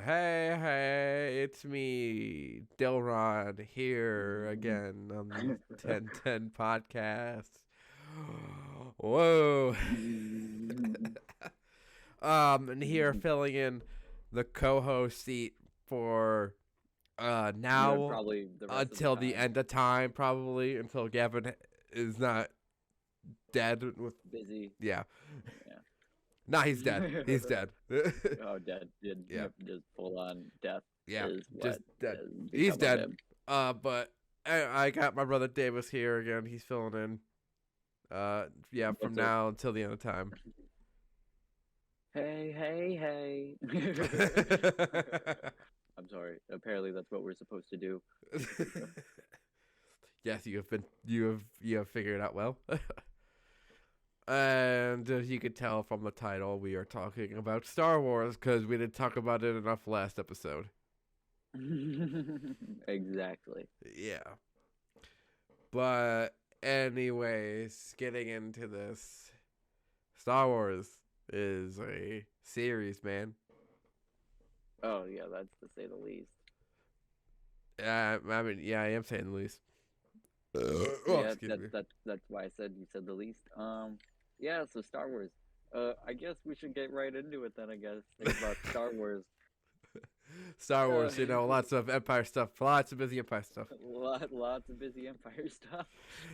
Hey, it's me, Dillon, here again on the 1010 podcast. Whoa. And here filling in the co-host seat for now Probably the rest of the until the time. end of time, probably until Gavin is not dead with Busy. yeah. Yeah. Nah, he's dead. He's dead. Oh, dead. Yeah. Just full on death Yeah, is what just dead. has He's become of dead. him. But I got my brother Davis here again. He's filling in. Yeah, from What's up? now until the end of time. Hey. I'm sorry. Apparently, that's what we're supposed to do. Yes, you have figured it out well. And as you could tell from the title, we are talking about Star Wars because we didn't talk about it enough last episode. Exactly. Yeah. But anyways, getting into this, Star Wars is a series, man. Oh yeah, that's to say the least. I mean, yeah, I am saying the least. Oh, Yeah, excuse me. that's why I said you said the least. Yeah. So Star Wars. I guess we should get right into it then. I guess think about Star Wars. Star Wars, lots of Empire stuff, lots of busy Empire stuff. Lots of busy Empire stuff.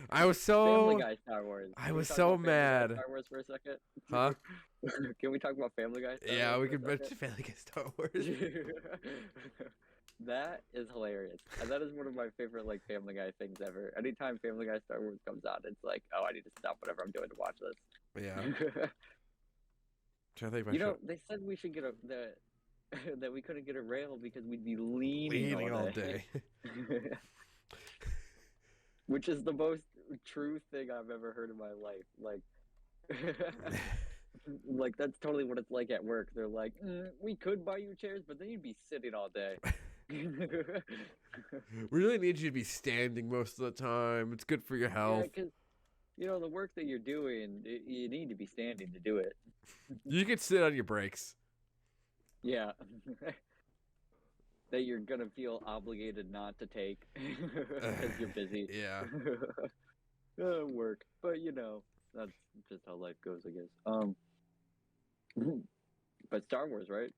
I was Family so, Guy Star Wars. I Can we was talk so about Family Guy mad. Star Wars for a second? Huh? Can we talk about Family Guy Star Yeah, Wars we for a could second? mention Family Guy Star Wars. That is hilarious. And that is one of my favorite Family Guy things ever. Anytime Family Guy Star Wars comes out, it's like, oh, I need to stop whatever I'm doing to watch this. Yeah. Trying to think if I should. They said we should get that we couldn't get a rail because we'd be leaning all day. Which is the most true thing I've ever heard in my life. Like that's totally what it's like at work. They're like, we could buy you chairs, but then you'd be sitting all day. We really need you to be standing most of the time. It's good for your health. Yeah, because the work that you're doing, you need to be standing to do it. You could sit on your breaks. Yeah. That you're gonna feel obligated not to take because you're busy. Yeah. Work, but that's just how life goes, I guess. But Star Wars, right?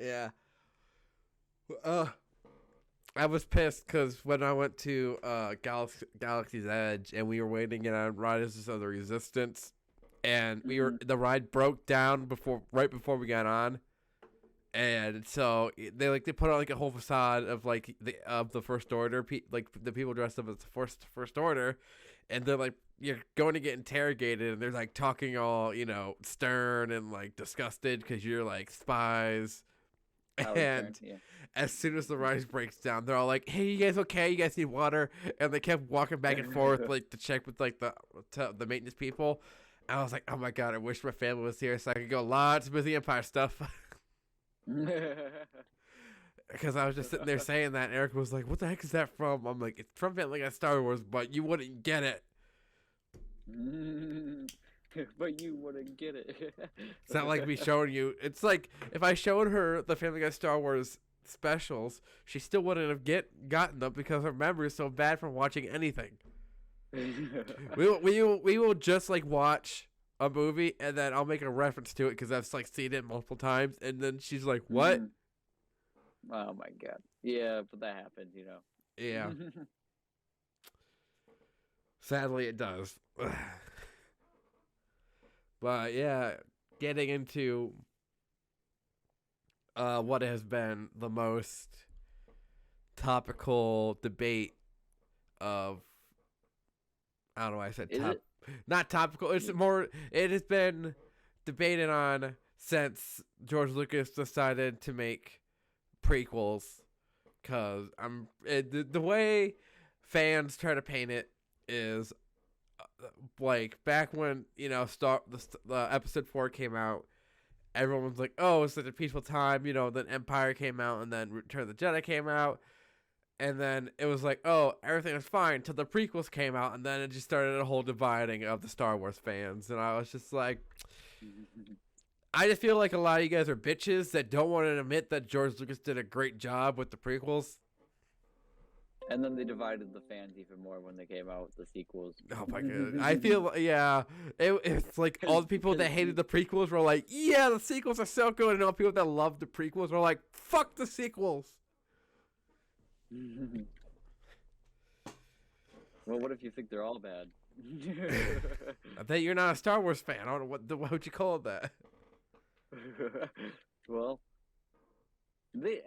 Yeah. I was pissed because when I went to Galaxy's Edge and we were waiting on Riders of the Resistance, and the ride broke down right before we got on, and so they put on a whole facade of the First Order, the people dressed up as the First Order, and they're like, you're going to get interrogated, and they're talking all stern and disgusted because you're spies. And as soon as the rise breaks down, they're all like, "Hey, you guys okay? You guys need water?" And they kept walking back and forth to check with the maintenance people. And I was like, "Oh my god, I wish my family was here so I could go lots of busy Empire stuff." Because I was just sitting there saying that, and Eric was like, "What the heck is that from?" I'm like, "It's from Family Guy Star Wars, but you wouldn't get it." But you wouldn't get it. It's not like me showing you. It's like if I showed her the Family Guy Star Wars specials, she still wouldn't have gotten them because her memory is so bad from watching anything. We will just watch a movie and then I'll make a reference to it because I've seen it multiple times, and then she's like, "What?" Oh my god. Yeah, but that happens, Yeah. Sadly, it does. But yeah, getting into what has been the most topical debate of, I don't know why I said not topical. It's more. It has been debated on since George Lucas decided to make prequels, because the way fans try to paint it is back when the episode 4 came out, everyone was like, "Oh, it's such a peaceful time." Then Empire came out, and then Return of the Jedi came out, And then it was like, oh, everything was fine until the prequels came out, and then it just started a whole dividing of the Star Wars fans. And I was just like, I just feel like a lot of you guys are bitches that don't want to admit that George Lucas did a great job with the prequels. And then they divided the fans even more when they came out with the sequels. Oh my god. I feel, yeah. It's like all the people that hated the prequels were like, yeah, the sequels are so good. And all the people that loved the prequels were like, fuck the sequels. Well, what if you think they're all bad? I bet you're not a Star Wars fan. I don't know what would you call that? Well, they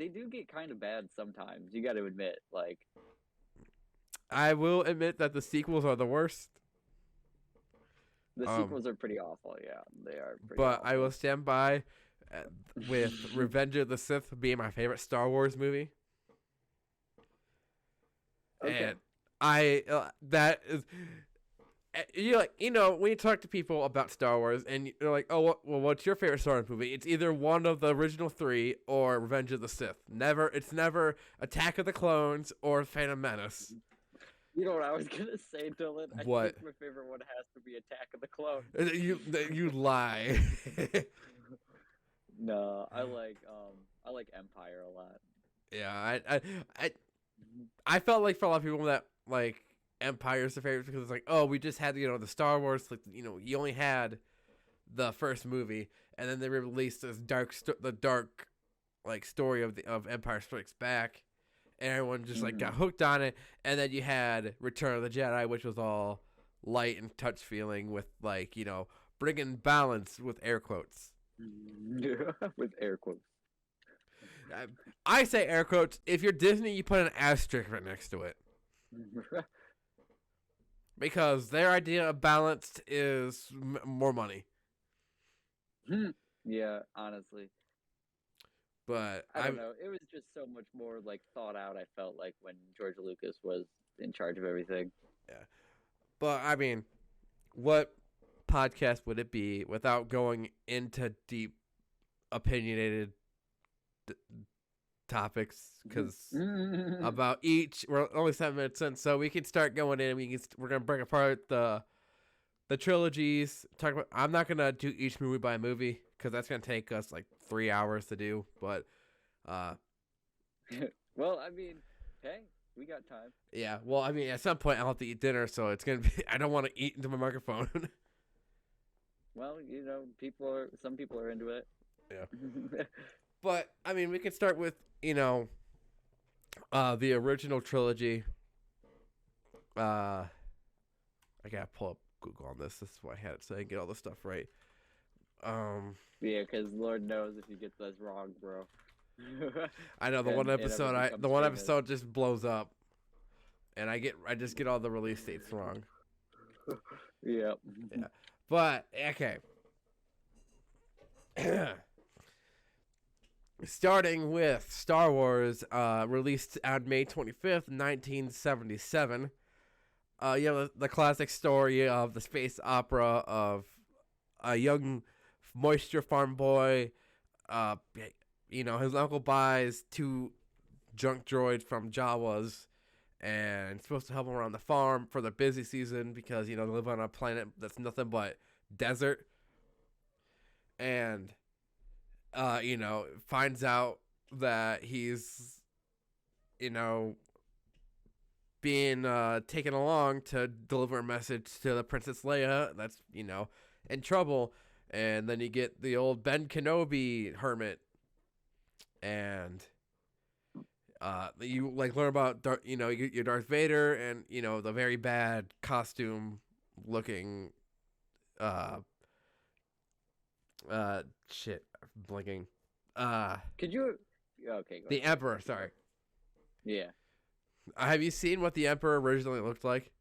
do get kind of bad sometimes. You got to admit, like. I will admit that the sequels are the worst. The sequels are pretty awful. Yeah, they are. Pretty but awful. I will stand by with Revenge of the Sith being my favorite Star Wars movie. Okay. And that is, you know, when you talk to people about Star Wars and you're like, oh, well, what's your favorite Star Wars movie? It's either one of the original 3 or Revenge of the Sith. It's never Attack of the Clones or Phantom Menace. You know what I was gonna say, Dylan? I What? think my favorite one has to be Attack of the Clones. You lie. No, I like Empire a lot. Yeah, I felt like for a lot of people that like Empire's the favorite because it's like, oh, we just had, you know, the Star Wars, like, you know, you only had the first movie, and then they released this dark like story of Empire Strikes Back, and everyone just like got hooked on it. And then you had Return of the Jedi, which was all light and touch feeling with, like, you know, bringing balance with air quotes. With air quotes. I say air quotes. If you're Disney, you put an asterisk right next to it. Because their idea of balanced is more money. Yeah, honestly. But I don't know. It was just so much more like thought out, I felt like, when George Lucas was in charge of everything. Yeah. But I mean, what podcast would it be without going into deep opinionated topics? Because about each, we're only 7 minutes in, so we can start going in. We're gonna break apart the trilogies. Talk about. I'm not gonna do each movie by movie because that's gonna take us like 3 hours to do. But well, I mean, hey, we got time. Yeah. Well, I mean, at some point I'll have to eat dinner, so it's gonna be. I don't want to eat into my microphone. Well, you know, some people are into it. Yeah. But I mean, we can start with, you know, the original trilogy. I gotta pull up Google on this. This is why I had it so I can get all this stuff right. Yeah, because Lord knows if you get this wrong, bro. I know the one episode just blows up, and I just get all the release dates wrong. Yeah. Yeah. But okay. Starting with Star Wars, released on May 25th, 1977. You know, the classic story of the space opera of a young moisture farm boy. You know, his uncle buys 2 junk droids from Jawas, and it's supposed to help him around the farm for the busy season because, you know, they live on a planet that's nothing but desert. And you know, finds out that he's, you know, being taken along to deliver a message to the Princess Leia that's, you know, in trouble. And then you get the old Ben Kenobi hermit, and you like learn about you know, your Darth Vader and, you know, the very bad costume looking shit, I'm blinking. Could you? Okay. The Emperor, sorry. Yeah. Have you seen what the Emperor originally looked like?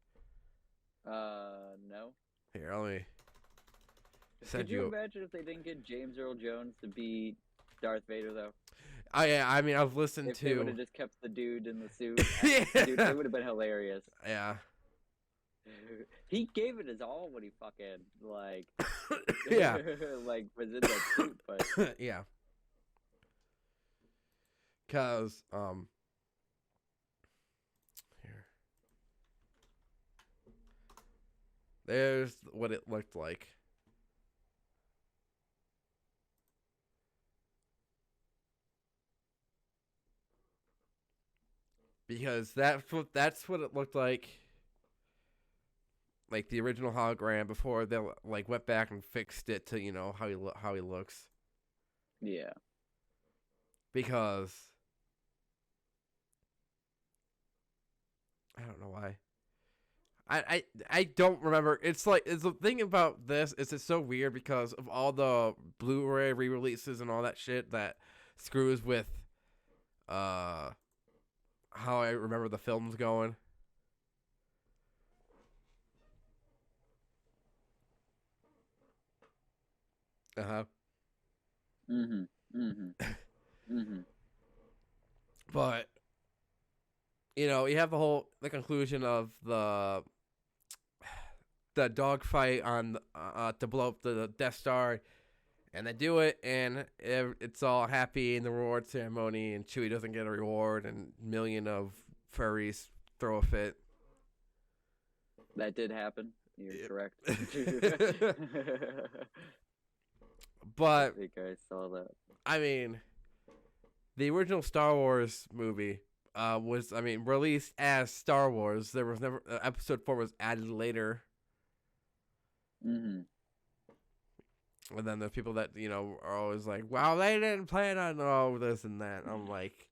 No. Here, let me send Could you imagine if they didn't get James Earl Jones to be Darth Vader, though? Yeah, I mean, I've listened if to. They would have just kept the dude in the suit. Yeah. Dude, it would have been hilarious. Yeah. He gave it his all when he fucking like. Yeah. Like was in that suit, but. Yeah. Cause There's what it looked like. Because that's what it looked like the original hologram before they like went back and fixed it to how he looks. Yeah. Because I don't know why. I don't remember. It's the thing about this is it's so weird because of all the Blu-ray re-releases and all that shit that screws with how I remember the films going. Uh-huh. Mhm. Mhm. Mhm. But you have the conclusion of the dogfight on to blow up the Death Star, and they do it, and it's all happy in the reward ceremony, and Chewie doesn't get a reward, and a million of furries throw a fit. That did happen. You're correct. But I think I saw that. I mean, the original Star Wars movie was released as Star Wars. There was never Episode 4 was added later. Mhm. And then there's people that are always like, "Wow, they didn't plan on all this and that." I'm like,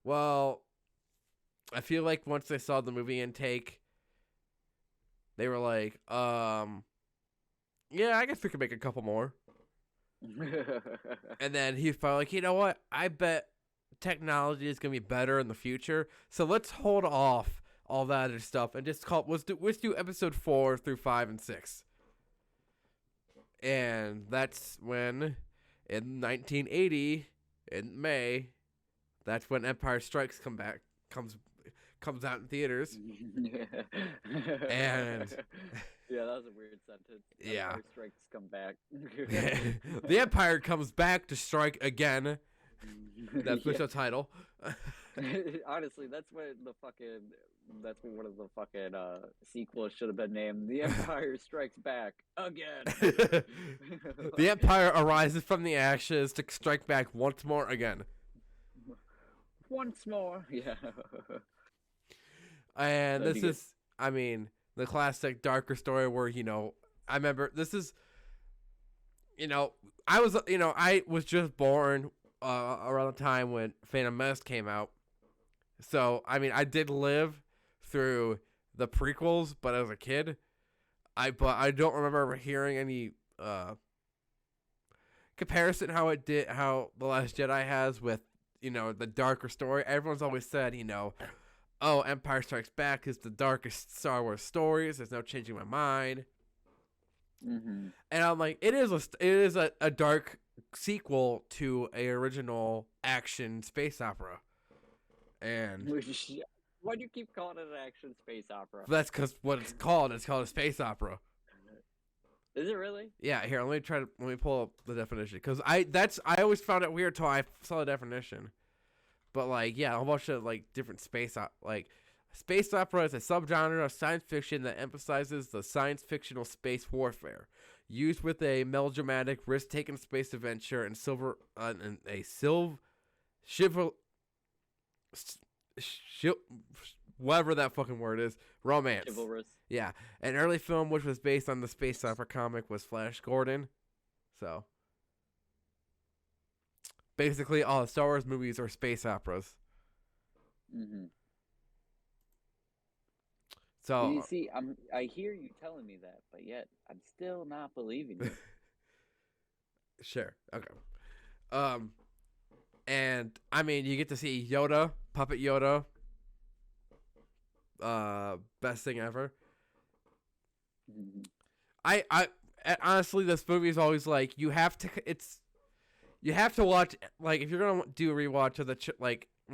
well, I feel like once they saw the movie intake, they were like, yeah, I guess we could make a couple more. And then he felt like, you know what? I bet technology is gonna be better in the future, so let's hold off all that other stuff and just let's do Episode 4 through 5 and 6. And that's when, in 1980, in May, that's when Empire Strikes comes out in theaters. And yeah, that was a weird sentence. Yeah. Empire Strikes come back. The Empire comes back to strike again. That's the title. Honestly, that's what one of the fucking sequels should have been named. The Empire Strikes Back again. The Empire arises from the ashes to strike back once more again. Once more, yeah. And this is, the classic darker story where I remember this is, I was just born around the time when Phantom Menace came out. So, I did live through the prequels, but as a kid, I don't remember ever hearing any comparison how The Last Jedi has with, the darker story. Everyone's always said, oh, Empire Strikes Back is the darkest Star Wars stories. There's no changing my mind. Mm-hmm. And I'm like, it is a dark sequel to a original action space opera. And why do you keep calling it an action space opera? That's because what it's called. It's called a space opera. Is it really? Yeah. Here, let me pull up the definition because I always found it weird till I saw the definition. But a whole bunch of different space opera is a subgenre of science fiction that emphasizes the science fictional space warfare, used with a melodramatic, risk-taking space adventure and whatever that fucking word is, romance. Chivalrous. Yeah, an early film which was based on the space opera comic was Flash Gordon. So basically, all the Star Wars movies are space operas. Mm-hmm. So you see, I hear you telling me that, but yet I'm still not believing you. Sure. Okay. And you get to see Yoda, Puppet Yoda. Best thing ever. Mm-hmm. I honestly, this movie is always you have to watch if you're gonna do a rewatch of the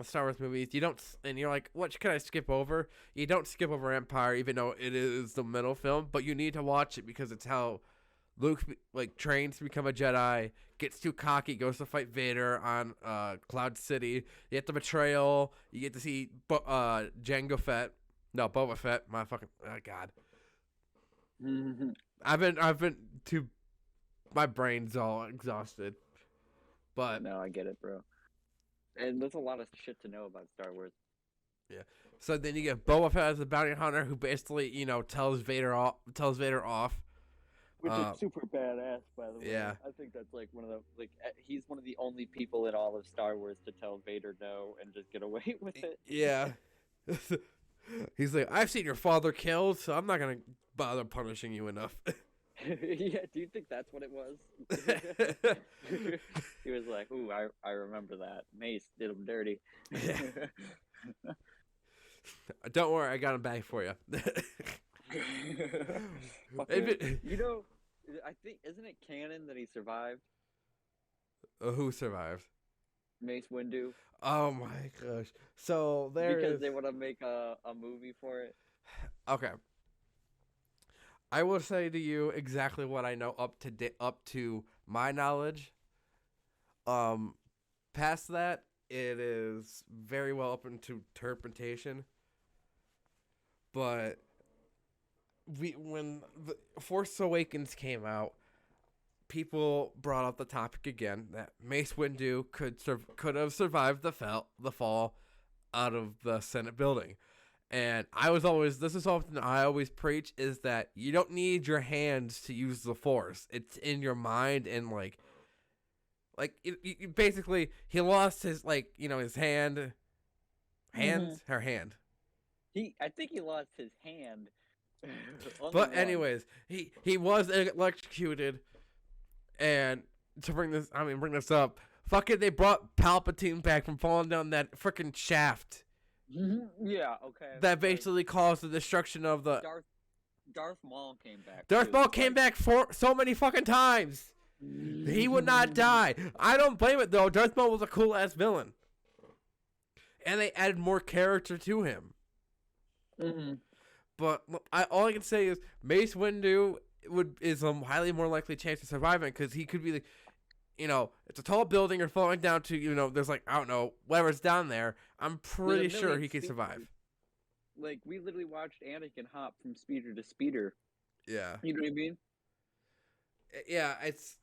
Star Wars movies, you don't, and you're like, what can I skip over? You don't skip over Empire, even though it is the middle film, but you need to watch it because it's how Luke trains to become a Jedi, gets too cocky, goes to fight Vader on Cloud City. You get the betrayal. You get to see Boba Fett. My fucking God. I've been too. My brain's all exhausted, but No, I get it, bro. And there's a lot of shit to know about Star Wars. yeah. So then you get Boba Fett as a bounty hunter who basically, tells Vader off. Which Uh, is super badass, by the way. yeah. I think that's like one of the he's one of the only people in all of Star Wars to tell Vader no and just get away with it. Yeah. He's like, I've seen your father killed, so I'm not gonna bother punishing you enough. Yeah, do you think that's what it was? He was like, "Ooh, I remember that. Mace did him dirty." Yeah. Don't worry, I got him back for you. I think isn't it canon that he survived? Who survived? Mace Windu. Oh my gosh! So Because they want to make a movie for it. Okay. I will say to you exactly what I know up to my knowledge. Past that, it is very well open to interpretation. But when the Force Awakens came out, people brought up the topic again that Mace Windu could have survived the fall out of the Senate building. And this is something I always preach, is that you don't need your hands to use the Force. It's in your mind, and basically he lost his his hands, her hand. I think he lost his hand. But anyways, he was electrocuted, and to bring this up, fucking they brought Palpatine back from falling down that freaking shaft. Yeah, okay. That basically caused the destruction of the. Darth Maul came back. Darth Maul came back so many fucking times. He would not die. I don't blame it though. Darth Maul was a cool ass villain, and they added more character to him. But all I can say is Mace Windu is a highly more likely chance of surviving, because he could be it's a tall building you're falling down to, there's I don't know, whatever's down there. I'm pretty sure he can survive. Like, we literally watched Anakin hop from speeder to speeder. Yeah. You know what I mean? Yeah, it's,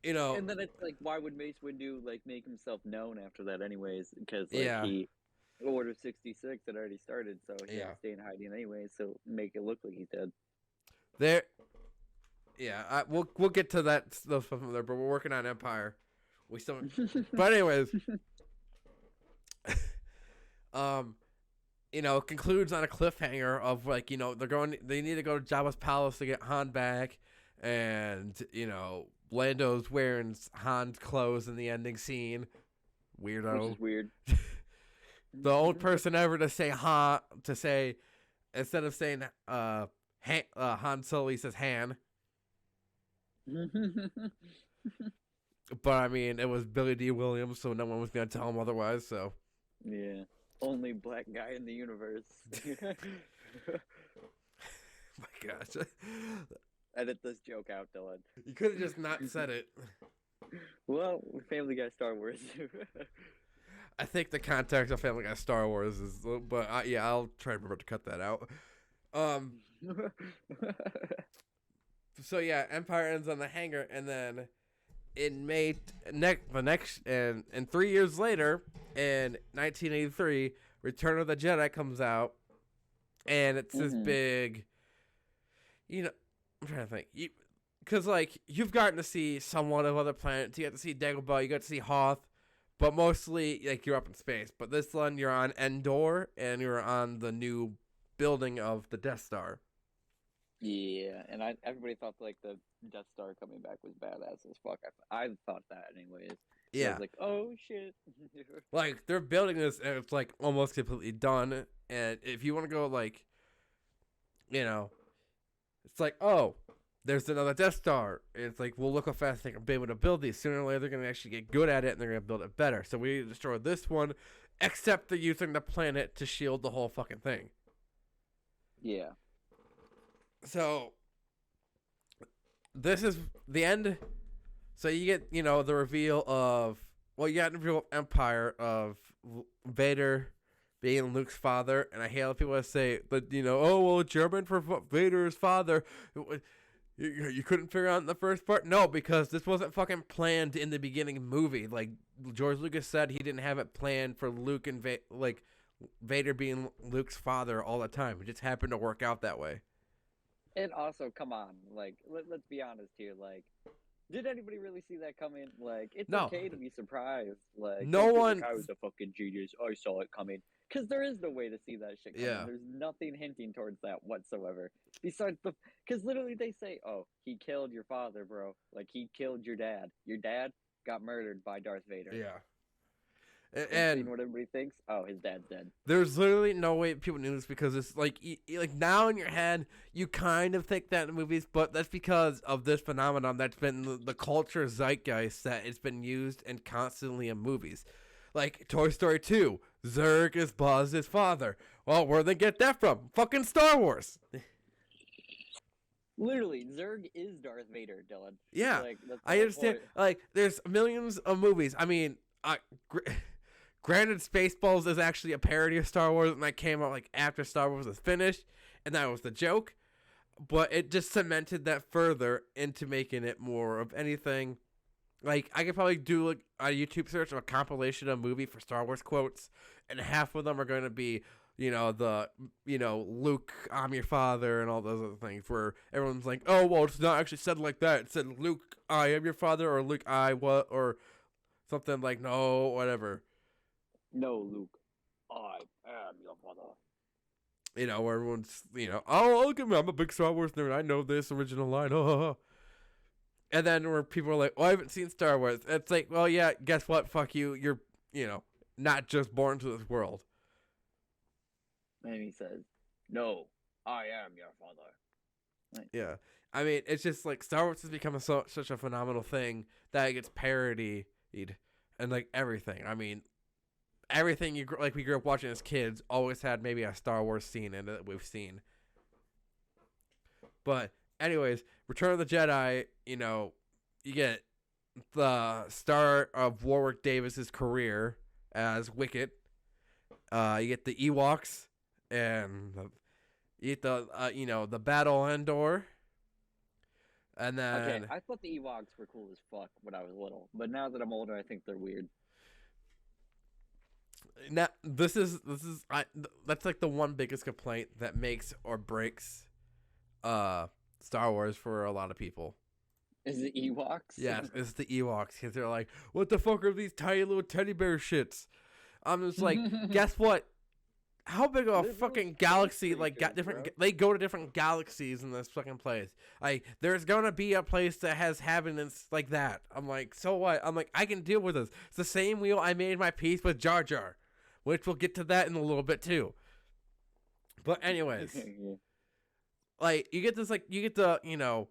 And then it's like, why would Mace Windu, make himself known after that anyways? Because, he... Order 66 had already started, so he had to stay in hiding anyway, so make it look like he's dead. Yeah, we'll get to that stuff from there, but we're working on Empire. We still, but anyways, concludes on a cliffhanger of they need to go to Jabba's palace to get Han back, and Lando's wearing Han's clothes in the ending scene. Weirdo. Which is weird. The only person ever to say Han, instead of saying Han Solo, he says Han. But I mean, it was Billy D. Williams, so no one was gonna tell him otherwise. So yeah, only black guy in the universe. My gosh, edit this joke out, Dillon. You could have just not said it. Well, Family Guy Star Wars. I think the context of Family Guy Star Wars is, but I'll try to remember to cut that out. So yeah, Empire ends on the hangar, and then in May and 3 years later, in 1983, Return of the Jedi comes out, and it's this big, I'm trying to think, because you've gotten to see somewhat of other planets. You got to see Dagobah, you got to see Hoth. But mostly, you're up in space. But this one, you're on Endor, and you're on the new building of the Death Star. Yeah, and everybody thought, the Death Star coming back was badass as fuck. I thought that anyways. Yeah. I was like, oh, shit. They're building this, and it's, almost completely done. And if you want to go, it's oh, there's another Death Star. It's well, look how fast they can be able to build these. Sooner or later, they're going to actually get good at it, and they're going to build it better. So we need to destroy this one, except they're using the planet to shield the whole fucking thing. Yeah. So, this is the end. So you get, the reveal of... Well, you got the reveal of Empire of Vader being Luke's father, and I hate how people say that, oh, well, German for Vader's father. You couldn't figure out in the first part? No, because this wasn't fucking planned in the beginning of the movie. Like, George Lucas said he didn't have it planned for Luke and Vader being Luke's father all the time. It just happened to work out that way. And also, come on, like, let's be honest here, like, did anybody really see that coming? Like, it's okay to be surprised. Like, no one. I was a fucking genius. I saw it coming. Because there is no way to see that shit coming. Yeah. There's nothing hinting towards that whatsoever. Besides because literally they say, oh, he killed your father, bro. Like, he killed your dad. Your dad got murdered by Darth Vader. Yeah. And what everybody thinks, oh, his dad's dead. There's literally no way people knew this, because it's like now in your head you kind of think that in movies, but that's because of this phenomenon that's been the culture zeitgeist that it's been used and constantly in movies. Like Toy Story 2, Zurg is Buzz's father. Well, where'd they get that from? Fucking Star Wars. Literally, Zurg is Darth Vader, Dillon. Yeah, like, I understand. Like, there's millions of movies. I mean, granted, Spaceballs is actually a parody of Star Wars, and that came out like after Star Wars was finished, and that was the joke. But it just cemented that further into making it more of anything. Like, I could probably do like a YouTube search of a compilation of a movie for Star Wars quotes, and half of them are going to be, Luke, I'm your father, and all those other things, where everyone's like, oh, well, it's not actually said like that. It said, Luke, I am your father, or Luke, I what, or something like, no, whatever. No, Luke, I am your father. Where everyone's, oh, look at me, I'm a big Star Wars nerd, I know this original line, oh. And then where people are like, oh, I haven't seen Star Wars. It's like, well, yeah, guess what? Fuck you. You're, not just born to this world. And he says, no, I am your father. Right. Yeah. I mean, it's just like Star Wars has become such a phenomenal thing that it gets parodied and like everything. I mean, everything we grew up watching as kids always had maybe a Star Wars scene in it that we've seen. But anyways, Return of the Jedi, you get the start of Warwick Davis's career as Wicket. You get the Ewoks, and you get the Battle Endor. And then okay, I thought the Ewoks were cool as fuck when I was little, but now that I'm older, I think they're weird. Now that's like the one biggest complaint that makes or breaks Star Wars for a lot of people. Is it Ewoks? Yes, it's the Ewoks, because they're like, what the fuck are these tiny little teddy bear shits? I'm just like, guess what? How big of a fucking galaxy, got different, bro. They go to different galaxies in this fucking place. Like, there's gonna be a place that has inhabitants like that. I'm like, so what? I'm like, I can deal with this. It's the same wheel I made my peace with Jar Jar, which we'll get to that in a little bit too. But anyways, like, you get to,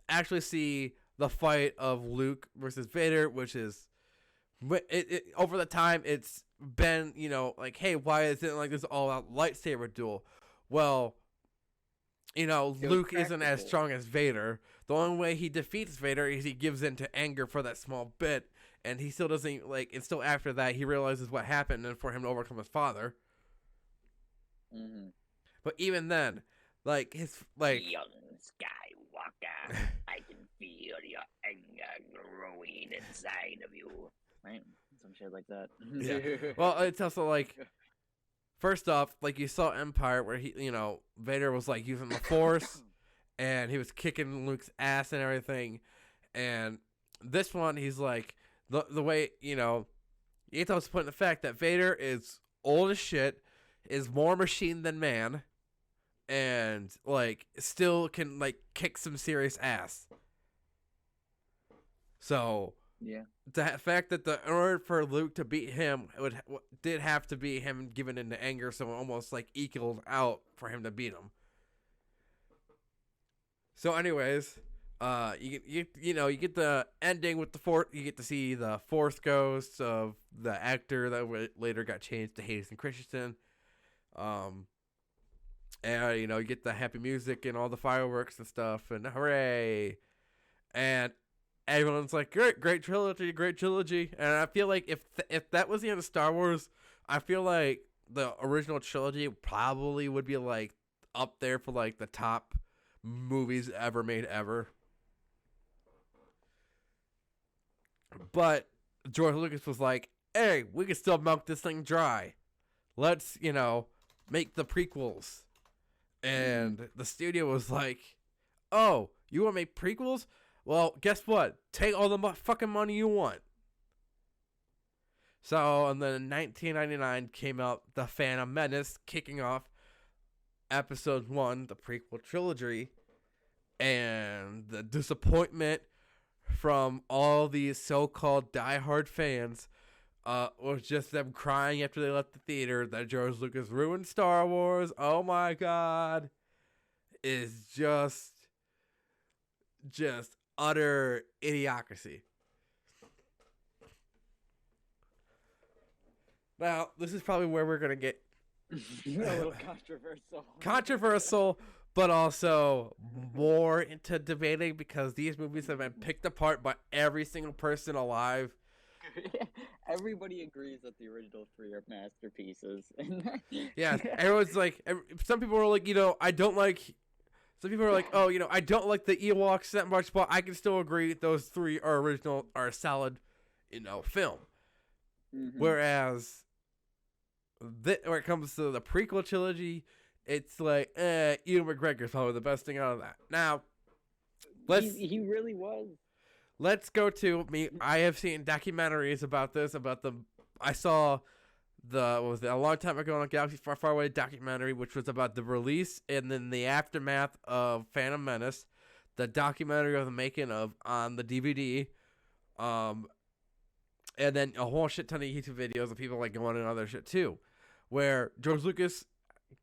actually see the fight of Luke versus Vader, which is, over the time, it's been, like, hey, why is it like this all-out lightsaber duel? Well, Luke isn't as strong as Vader. The only way he defeats Vader is he gives in to anger for that small bit, and he still doesn't, and still after that, he realizes what happened and for him to overcome his father. Mm-hmm. But even then, young Skywalker, I can feel your anger growing inside of you. Right? Some shit like that. Yeah. Well, it's also like, first off, like, you saw Empire where he, Vader was like using the Force and he was kicking Luke's ass and everything. And this one, he's like, the way, you have to put in the fact that Vader is old as shit, is more machine than man, and like still can like kick some serious ass. So yeah, the fact that in order for Luke to beat him, it did have to be him giving into anger, so it almost like equaled out for him to beat him. So, anyways, you get the ending with the Force. You get to see the Force ghosts of the actor that later got changed to Hayden Christensen. And you get the happy music and all the fireworks and stuff, and hooray! And everyone's like, great trilogy. And I feel like if that was the end of Star Wars, I feel like the original trilogy probably would be like up there for like the top movies ever made ever. But George Lucas was like, hey, we can still milk this thing dry. Let's, make the prequels. And the studio was like, oh, you want to make prequels? Well, guess what? Take all the fucking money you want. So, and then in 1999 came out The Phantom Menace, kicking off Episode 1, the prequel trilogy. And the disappointment from all these so-called diehard fans was just them crying after they left the theater that George Lucas ruined Star Wars. Oh my God. Is just utter idiocracy. Now, this is probably where we're going to get a little controversial. Controversial, but also more into debating because these movies have been picked apart by every single person alive. Everybody agrees that the original 3 are masterpieces. Yeah, everyone's like, some people are like, I don't like. Some people are like, oh, I don't like the Ewoks that much, but I can still agree those 3 are a solid, film. Mm-hmm. Whereas, when it comes to the prequel trilogy, it's like, Ewan McGregor's probably the best thing out of that. Now, he really was. Let's go to me. I have seen documentaries about this. I saw a long time ago on Galaxy Far, Far Away documentary, which was about the release and then the aftermath of Phantom Menace, the documentary of the making of on the DVD, and then a whole shit ton of YouTube videos of people like going and other shit too, where George Lucas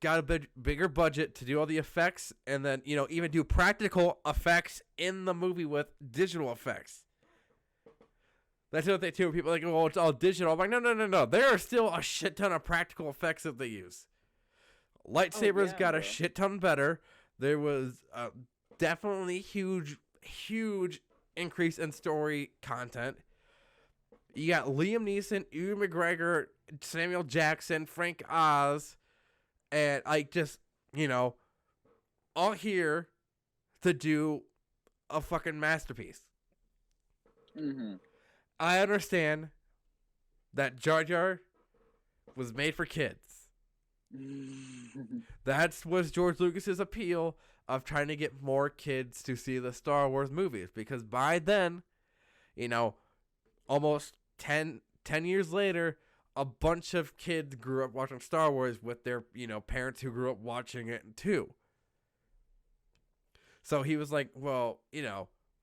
got a bigger budget to do all the effects and then, even do practical effects in the movie with digital effects. That's the other thing too. People are like, oh, it's all digital. I'm like, no. There are still a shit ton of practical effects that they use. Lightsabers got a shit ton better. There was definitely huge increase in story content. You got Liam Neeson, Ewan McGregor, Samuel Jackson, Frank Oz, and all here to do a fucking masterpiece. Mm-hmm. I understand that Jar Jar was made for kids. That was George Lucas's appeal of trying to get more kids to see the Star Wars movies. Because by then, almost 10 years later, a bunch of kids grew up watching Star Wars with their, parents who grew up watching it too. So he was like, well,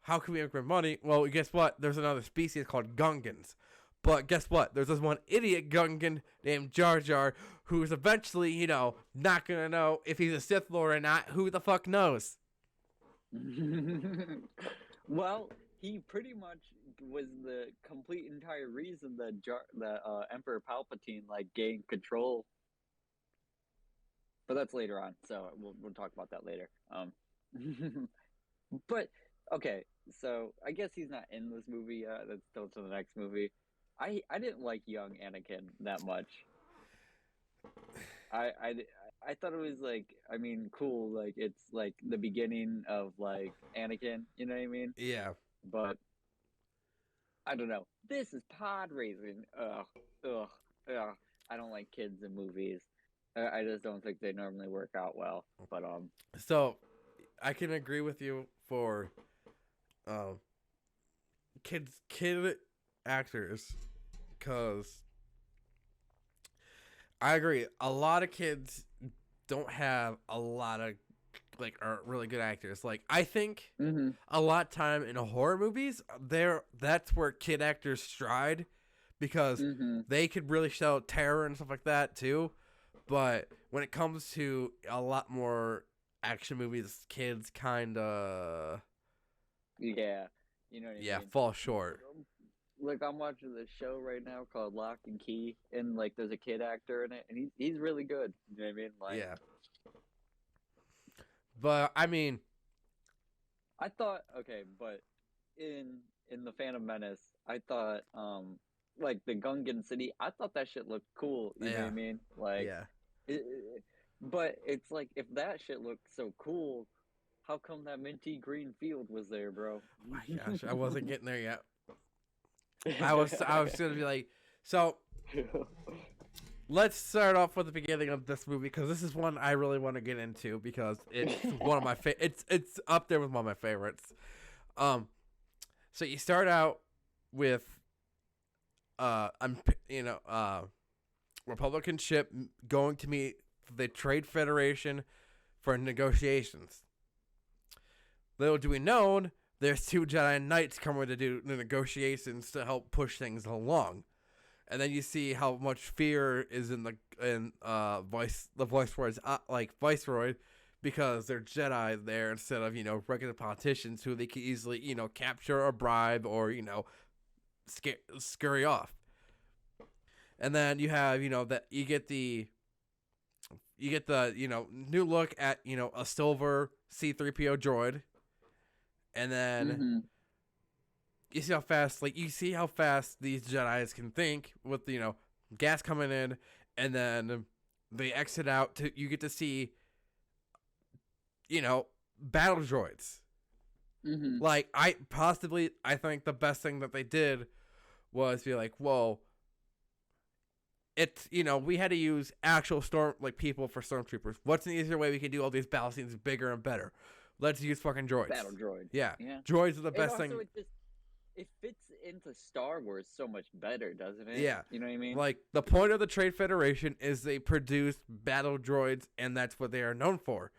how can we make more money? Well, guess what? There's another species called Gungans. But guess what? There's this one idiot Gungan named Jar Jar who's eventually, not going to know if he's a Sith Lord or not. Who the fuck knows? Well, he pretty much was the complete entire reason that Emperor Palpatine gained control. But that's later on, so we'll talk about that later. But okay, so I guess he's not in this movie. That's still to the next movie. I didn't like young Anakin that much. I thought it was cool. It's the beginning of Anakin. You know what I mean? Yeah. But I don't know. This is pod racing. Ugh. I don't like kids in movies. I just don't think they normally work out well. But So, I can agree with you for, kid actors, because I agree. A lot of kids don't have a lot of are really good actors. I think a lot of time in horror movies, that's where kid actors stride, because they could really show terror and stuff like that too. But when it comes to a lot more action movies, kids kind of yeah, you know what I mean? fall short. I'm watching this show right now called Lock and Key, and there's a kid actor in it, and he's really good. You know what I mean? Yeah. But I mean, I thought but in the Phantom Menace, I thought like the Gungan city, I thought that shit looked cool. You know what I mean? Like, but it's like if that shit looked so cool, how come that minty green field was there, bro? Oh my gosh, I wasn't getting there yet. I was gonna be like, so let's start off with the beginning of this movie because this is one I really want to get into because it's one of my it's up there with one of my favorites. So you start out with Republican ship going to meet the Trade Federation for negotiations. Little do we know, there's 2 Jedi Knights coming to do the negotiations to help push things along. And then you see how much fear is in the Viceroy's Viceroy, because they're Jedi there instead of regular politicians who they can easily capture or bribe or scurry off. And then you have that you get the new look at a silver C3PO droid, and then. You see how fast these Jedis can think with gas coming in, and then they exit out to you get to see battle droids. Like I think the best thing that they did was be like, whoa, it's we had to use actual people for stormtroopers. What's an easier way we can do all these battle scenes bigger and better? Let's use fucking droids. Battle droids. Yeah. Droids are the best thing. It fits into Star Wars so much better, doesn't it? Yeah. You know what I mean? Like, the point of the Trade Federation is they produce battle droids, and that's what they are known for.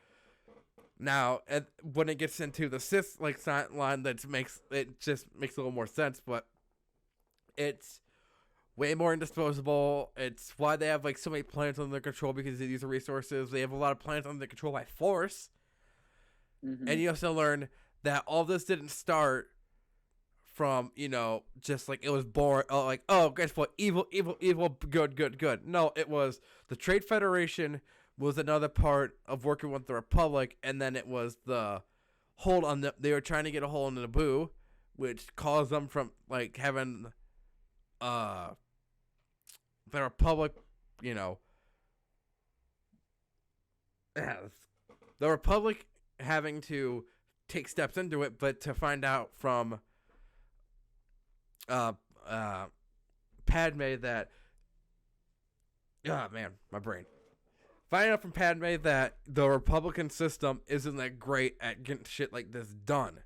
Now, when it gets into the Sith line, it just makes a little more sense, but it's way more indisposable. It's why they have so many planets under their control, because they use the resources. They have a lot of planets under their control by force. And you also learn that all this didn't start from just it was born guess what, evil, good. No, it was the Trade Federation was another part of working with the Republic, and then it was the hold on they were trying to get a hold on Naboo, which caused them from having the Republic the Republic having to take steps into it, but to find out from Padme that my brain. Finding out from Padme that the Republican system isn't that great at getting shit like this done,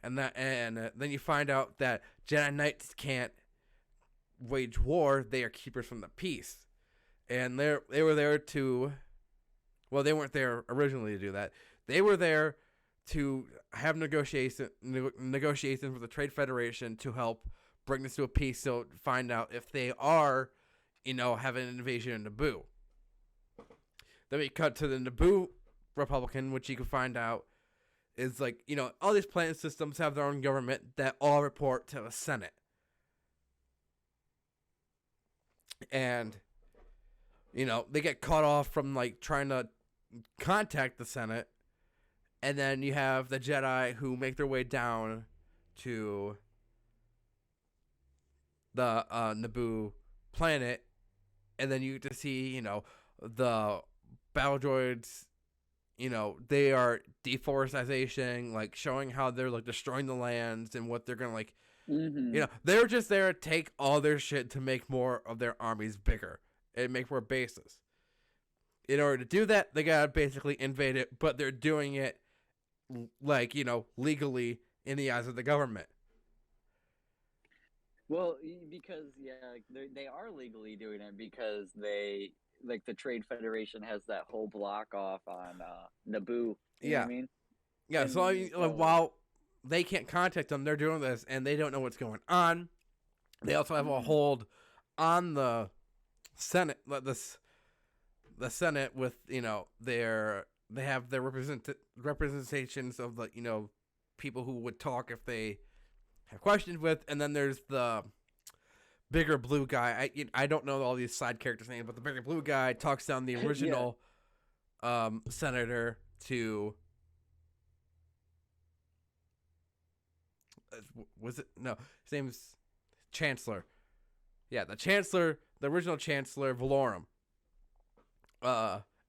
and then you find out that Jedi Knights can't wage war; they are keepers from the peace, and they were there to. Well, they weren't there originally to do that. They were there to have negotiations with the Trade Federation to help bring this to a peace, so find out if they are, having an invasion in Naboo. Then we cut to the Naboo Republican, which you can find out is all these planet systems have their own government that all report to the Senate. And, they get cut off from trying to contact the Senate. And then you have the Jedi who make their way down to the Naboo planet, and then you get to see the battle droids. They are deforestation, showing how they're destroying the lands and what they're gonna they're just there to take all their shit to make more of their armies bigger and make more bases. In order to do that, they gotta basically invade it, but they're doing it legally in the eyes of the government. Well, because they are legally doing it, because they the Trade Federation has that whole block off on Naboo. You know what I mean? Yeah. And so while they can't contact them, they're doing this, and they don't know what's going on. They also have a hold on the Senate. The Senate with they have their representations of the people who would talk if they have questions with, and then there's the bigger blue guy. I don't know all these side characters' names, but the bigger blue guy talks down the original senator to. Was it no? His name's Chancellor. Yeah, the original Chancellor Valorum,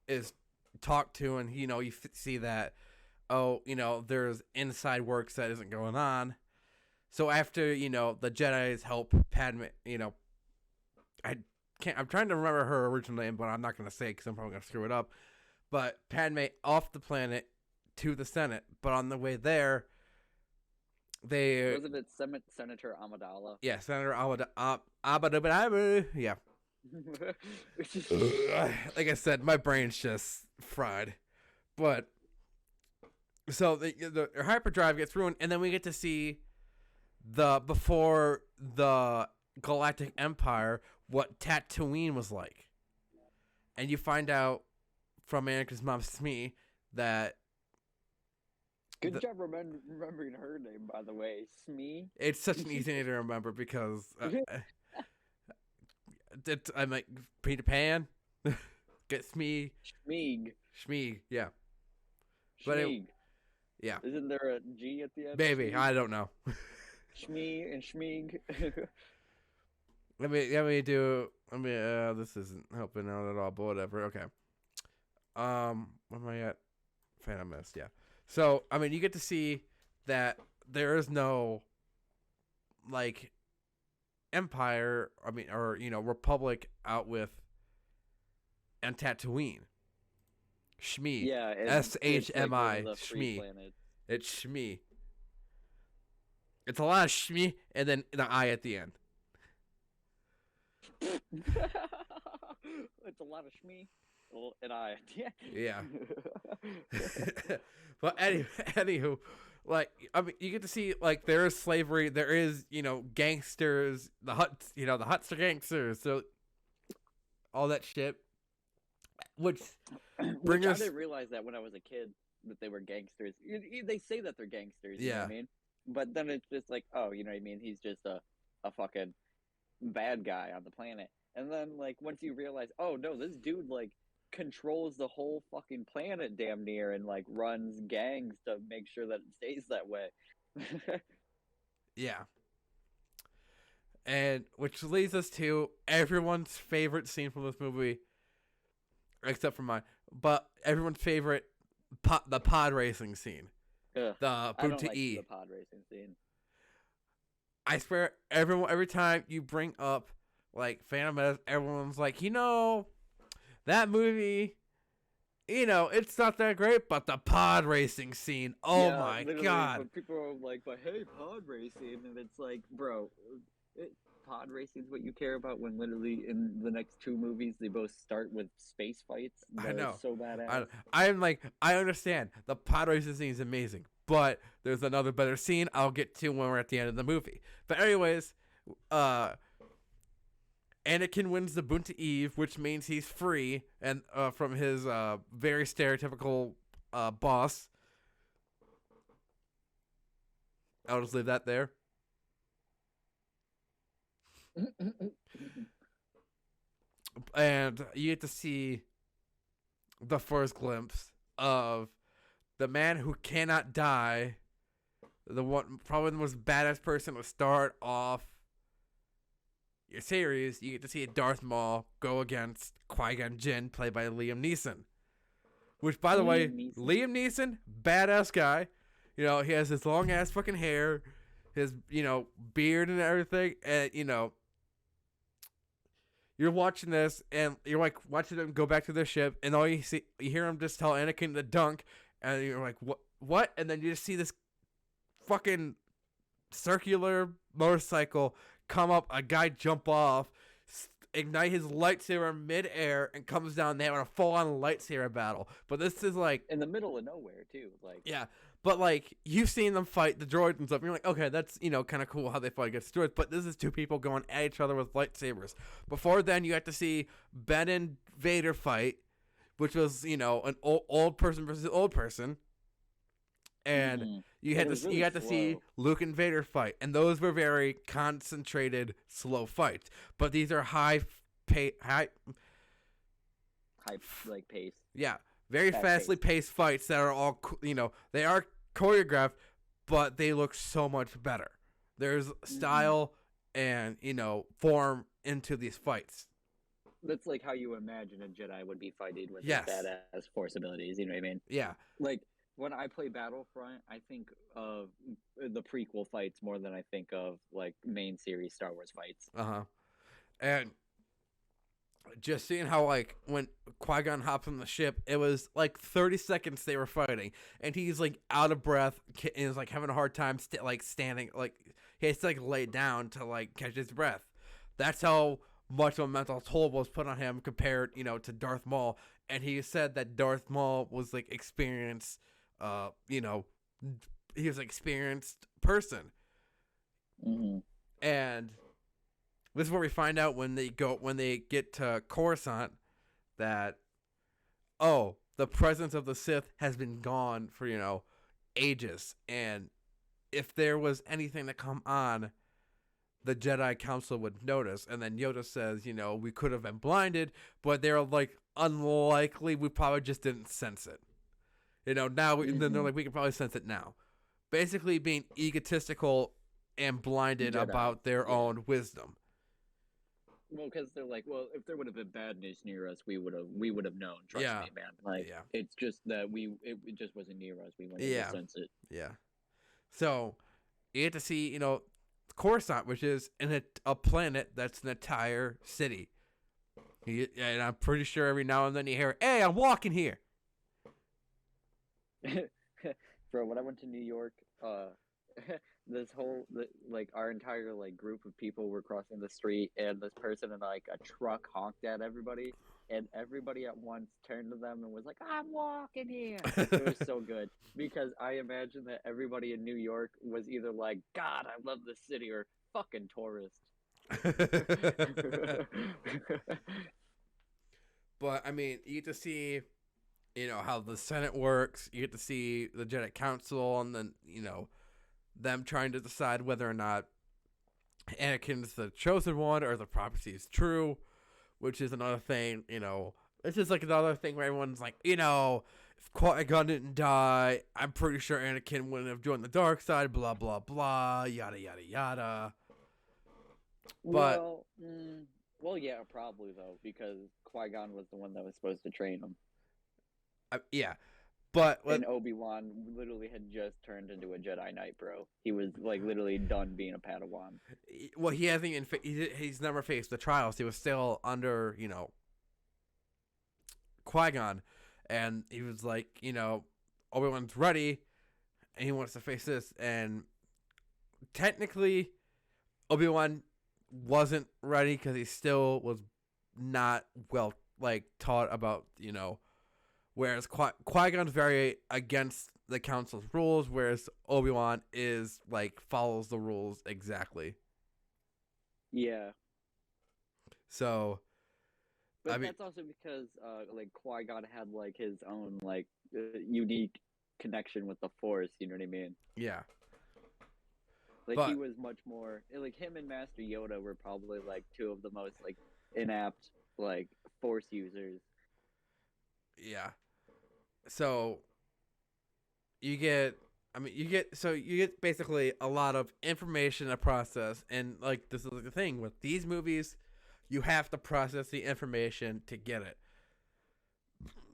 is talked to, and you see that there's inside works that isn't going on. So after the Jedi's help Padme, I'm trying to remember her original name, but I'm not gonna say it because I'm probably gonna screw it up. But Padme off the planet to the Senate, but on the way there, wasn't it Senator Amidala? Yeah, Senator Amidala. Yeah. Like I said, my brain's just fried. But so the hyperdrive gets ruined, and then we get to see before the Galactic Empire what Tatooine was like, and you find out from Anakin's mom Smee that. Good job remembering her name, by the way, Smee. It's such an easy name to remember because I'm like Peter Pan. Get Smee. Schmeeg, yeah. But yeah. Isn't there a G at the end? Maybe, I don't know. Shmee and Schmeeg. Let me this isn't helping out at all, but whatever. Okay. Where am I at? Phantom Mist, yeah. So, you get to see that there is no, empire, or, republic out with and Tatooine. Shmi. Yeah. SHMI. Shmi. It's Shmi. It's a lot of Shmi and then the I at the end. It's a lot of Shmi. Well, and I. Yeah. But anywho, you get to see, there is slavery, there is, gangsters, the Hutts are gangsters, so all that shit. Which I didn't realize that when I was a kid, that they were gangsters. They say that they're gangsters, you know what I mean? But then it's just like, oh, you know what I mean? He's just a fucking bad guy on the planet. And then, once you realize, oh, no, this dude, controls the whole fucking planet damn near and runs gangs to make sure that it stays that way. Yeah. And which leads us to everyone's favorite scene from this movie, except for mine, but everyone's favorite the pod racing scene. Ugh, the Boonta E. the pod racing scene. I swear, every time you bring up Phantom Menace, everyone's like, that movie, it's not that great, but the pod racing scene, oh yeah, my god. But people are like, but hey, pod racing, and it's like, bro, pod racing is what you care about when literally in the next two movies they both start with space fights. I know. So badass. I understand the pod racing scene is amazing, but there's another better scene I'll get to when we're at the end of the movie. But anyways, Anakin wins the Boonta Eve, which means he's free and from his very stereotypical boss. I'll just leave that there. And you get to see the first glimpse of the man who cannot die, probably the most badass person to start off your series. You get to see Darth Maul go against Qui-Gon Jinn, played by Liam Neeson. Which, by the way, Liam Neeson, badass guy. He has his long ass fucking hair, his beard and everything, and you're watching this, and you're watching them go back to their ship, and all you hear him just tell Anakin to dunk, and you're like, what? And then you just see this fucking circular motorcycle come up, a guy jump off, ignite his lightsaber midair, and comes down. They have a full-on lightsaber battle. But this is in the middle of nowhere too. Yeah, but you've seen them fight the droids and stuff. And you're like, okay, that's kind of cool how they fight against droids. But this is two people going at each other with lightsabers. Before then, you had to see Ben and Vader fight, which was an old person versus old person. And you got to see Luke and Vader fight, and those were very concentrated, slow fights. But these are high pace. Yeah, very fastly paced fights that are all they are choreographed, but they look so much better. There's style and, form into these fights. That's like how you imagine a Jedi would be fighting with his badass Force abilities. You know what I mean? Yeah. Like, when I play Battlefront, I think of the prequel fights more than I think of, like, main series Star Wars fights. And just seeing how, like, when Qui-Gon hops on the ship, it was, like, 30 seconds they were fighting. And he's, like, out of breath and is, like, having a hard time, standing. Like, he has to, like, lay down to, like, catch his breath. That's how much of a mental toll was put on him compared, to Darth Maul. And he said that Darth Maul was, like, experienced, he was an experienced person. Mm-hmm. And this is where we find out when they get to Coruscant that, the presence of the Sith has been gone for, ages. And if there was anything to come on, the Jedi Council would notice. And then Yoda says, we could have been blinded, but they're like, unlikely. We probably just didn't sense it. Now, then they're like, we can probably sense it now. Basically being egotistical and blinded Jedi about their own wisdom. Well, because they're like, well, if there would have been badness near us, we would have known. Trust me, man. Like, it's just that it just wasn't near us. We wouldn't have sense it. Yeah. So you get to see, Coruscant, which is a planet that's an entire city. And I'm pretty sure every now and then you hear, "Hey, I'm walking here." Bro, when I went to New York, this whole our entire group of people were crossing the street, and this person in a truck honked at everybody, and everybody at once turned to them and was like, "I'm walking here." It was so good because I imagine that everybody in New York was either like, "God, I love this city," or "fucking tourist." But I mean, you get to see, how the Senate works. You get to see the Jedi Council, and then them trying to decide whether or not Anakin's the chosen one or the prophecy is true, which is another thing. It's just another thing where everyone's like, if Qui-Gon didn't die, I'm pretty sure Anakin wouldn't have joined the dark side. Blah blah blah. Yada yada yada. But well, yeah, probably though, because Qui-Gon was the one that was supposed to train him. Yeah, but and Obi-Wan literally had just turned into a Jedi Knight, bro. He was literally done being a Padawan. Well, he hasn't even. He's never faced the trials. He was still under, Qui-Gon, and he was like, Obi-Wan's ready, and he wants to face this. And technically, Obi-Wan wasn't ready because he still was not well taught about whereas Qui-Gon's very against the council's rules, whereas Obi-Wan is follows the rules exactly. Yeah. So but that's also because Qui-Gon had his own unique connection with the Force, you know what I mean? Yeah. He was much more him and Master Yoda were probably two of the most inapt Force users. Yeah. So you get basically a lot of information to process, and this is the thing with these movies, you have to process the information to get it.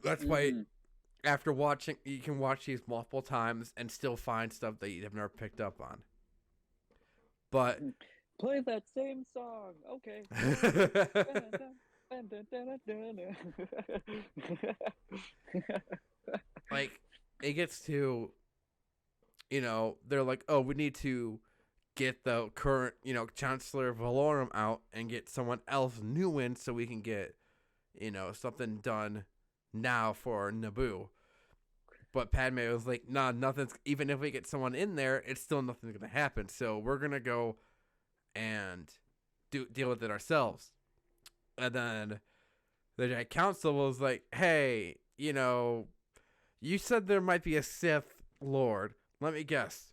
That's why after watching, you can watch these multiple times and still find stuff that you have never picked up on. But play that same song, okay. It gets to, they're like, oh, we need to get the current, Chancellor Valorum out and get someone else new in so we can get, something done now for Naboo. But Padme was like, nah, nothing's, even if we get someone in there, it's still nothing's going to happen. So we're going to go and deal with it ourselves. And then the Jedi Council was like, hey, you said there might be a Sith Lord. Let me guess.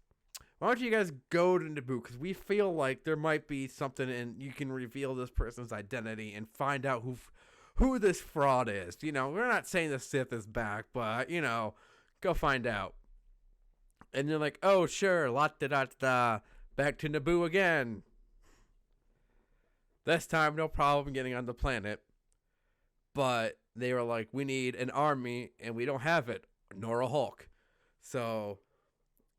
Why don't you guys go to Naboo? Because we feel like there might be something, and you can reveal this person's identity and find out who this fraud is. We're not saying the Sith is back, but, go find out. And you're like, oh, sure, la-da-da-da, back to Naboo again. This time, no problem getting on the planet. But they were like, we need an army, and we don't have it, nor a Hulk. So,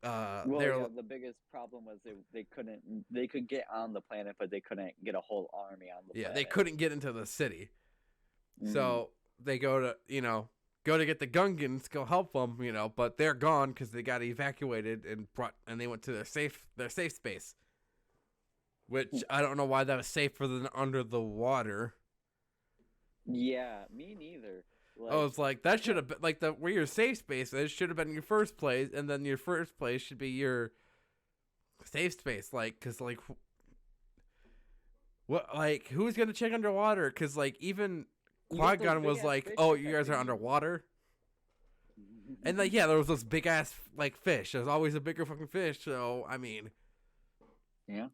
the biggest problem was they could get on the planet, but they couldn't get a whole army on the planet. Yeah, they couldn't get into the city. So they go to get the Gungans, go help them, but they're gone because they got evacuated and they went to their safe space. Which I don't know why that was safer than under the water. Yeah, me neither. I was like, that should have been like where your safe space is should have been your first place, and then your first place should be your safe space. Like, cause like, what? Like, who's gonna check underwater? Cause like even Qui-Gon was like, "Oh, you guys are underwater," and like, yeah, there was those big ass like fish. There's always a bigger fucking fish. So I mean, yeah.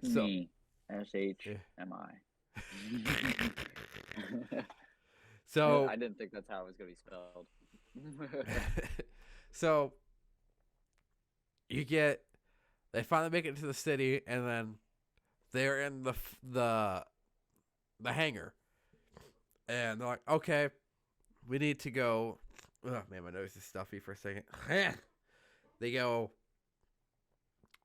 Me, SHMI. So I didn't think that's how it was gonna be spelled. So they finally make it to the city, and then they're in the hangar, and they're like, okay, we need to go. Oh man, my nose is stuffy for a second. They go,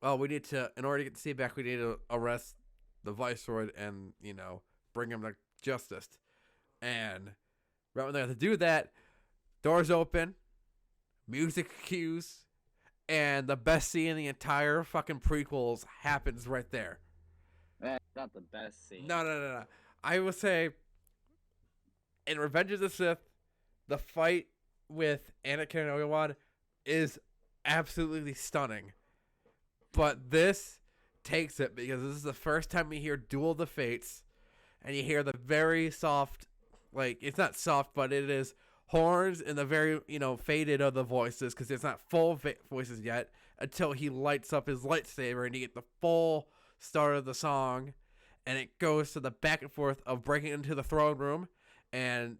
oh, we need to, in order to get the sea back, we need to arrest the Viceroy and bring him to justice. And right when they have to do that, doors open, music cues, and the best scene in the entire fucking prequels happens right there. That's not the best scene. No. I would say in Revenge of the Sith, the fight with Anakin and Obi-Wan is absolutely stunning. But this takes it because this is the first time we hear Duel of the Fates, and you hear the very soft, like, it's not soft, but it is horns and the very, faded of the voices, because it's not full voices yet until he lights up his lightsaber and you get the full start of the song, and it goes to the back and forth of breaking into the throne room and,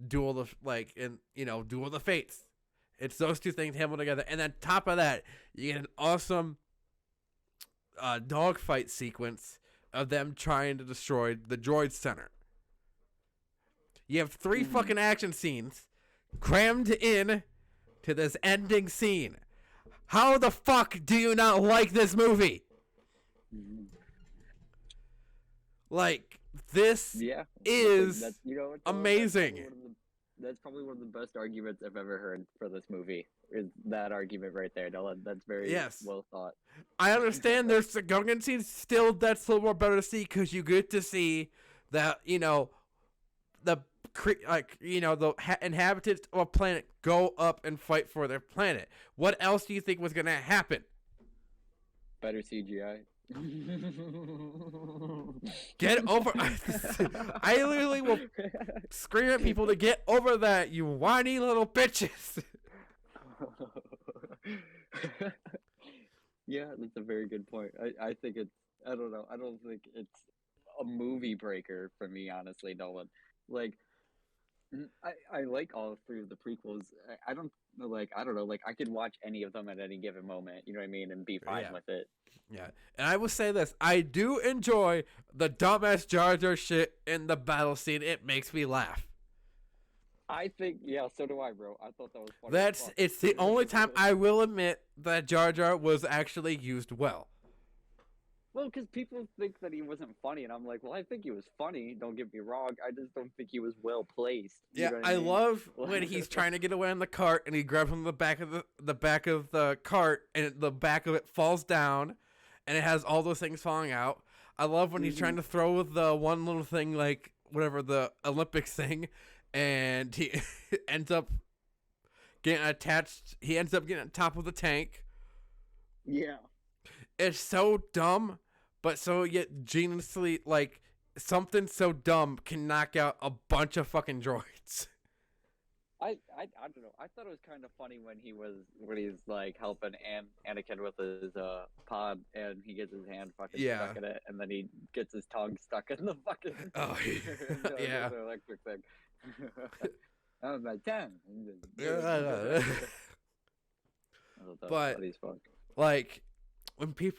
Duel of the Fates. It's those two things hammered together. And then top of that, you get an awesome dogfight sequence of them trying to destroy the droid center. You have 3 fucking action scenes crammed in to this ending scene. How the fuck do you not like this movie? Like, this is amazing. That's probably one of the best arguments I've ever heard for this movie. Is that argument right there, Dillon? That's very well thought. I understand there's the Gungan scene still. That's a little more better to see because you get to see that the inhabitants of a planet go up and fight for their planet. What else do you think was gonna happen? Better CGI. Get over. I literally will scream at people to get over that, you whiny little bitches. Yeah, that's a very good point. I think it's, I don't know, I don't think it's a movie breaker for me, honestly, Nolan. Like, I like all 3 of the prequels. I don't know, like, I could watch any of them at any given moment, you know what I mean, and be fine with it. Yeah, and I will say this, I do enjoy the dumbass Jar Jar shit in the battle scene. It makes me laugh. I think, so do I, bro. I thought that was funny. It's the only time I will admit that Jar Jar was actually used well. Well, because people think that he wasn't funny, and I'm like, well, I think he was funny. Don't get me wrong. I just don't think he was well placed. Yeah, I love when he's trying to get away on the cart, and he grabs him the back of the cart, and the back of it falls down, and it has all those things falling out. I love when he's trying to throw the one little thing, like whatever the Olympics thing, and he ends up getting attached. He ends up getting on top of the tank. Yeah. It's so dumb, but so yet geniusly, like, something so dumb can knock out a bunch of fucking droids. I don't know. I thought it was kind of funny when he's like helping Anakin with his pod, and he gets his hand fucking stuck in it, and then he gets his tongue stuck in the fucking the electric thing. That was my tongue. But like,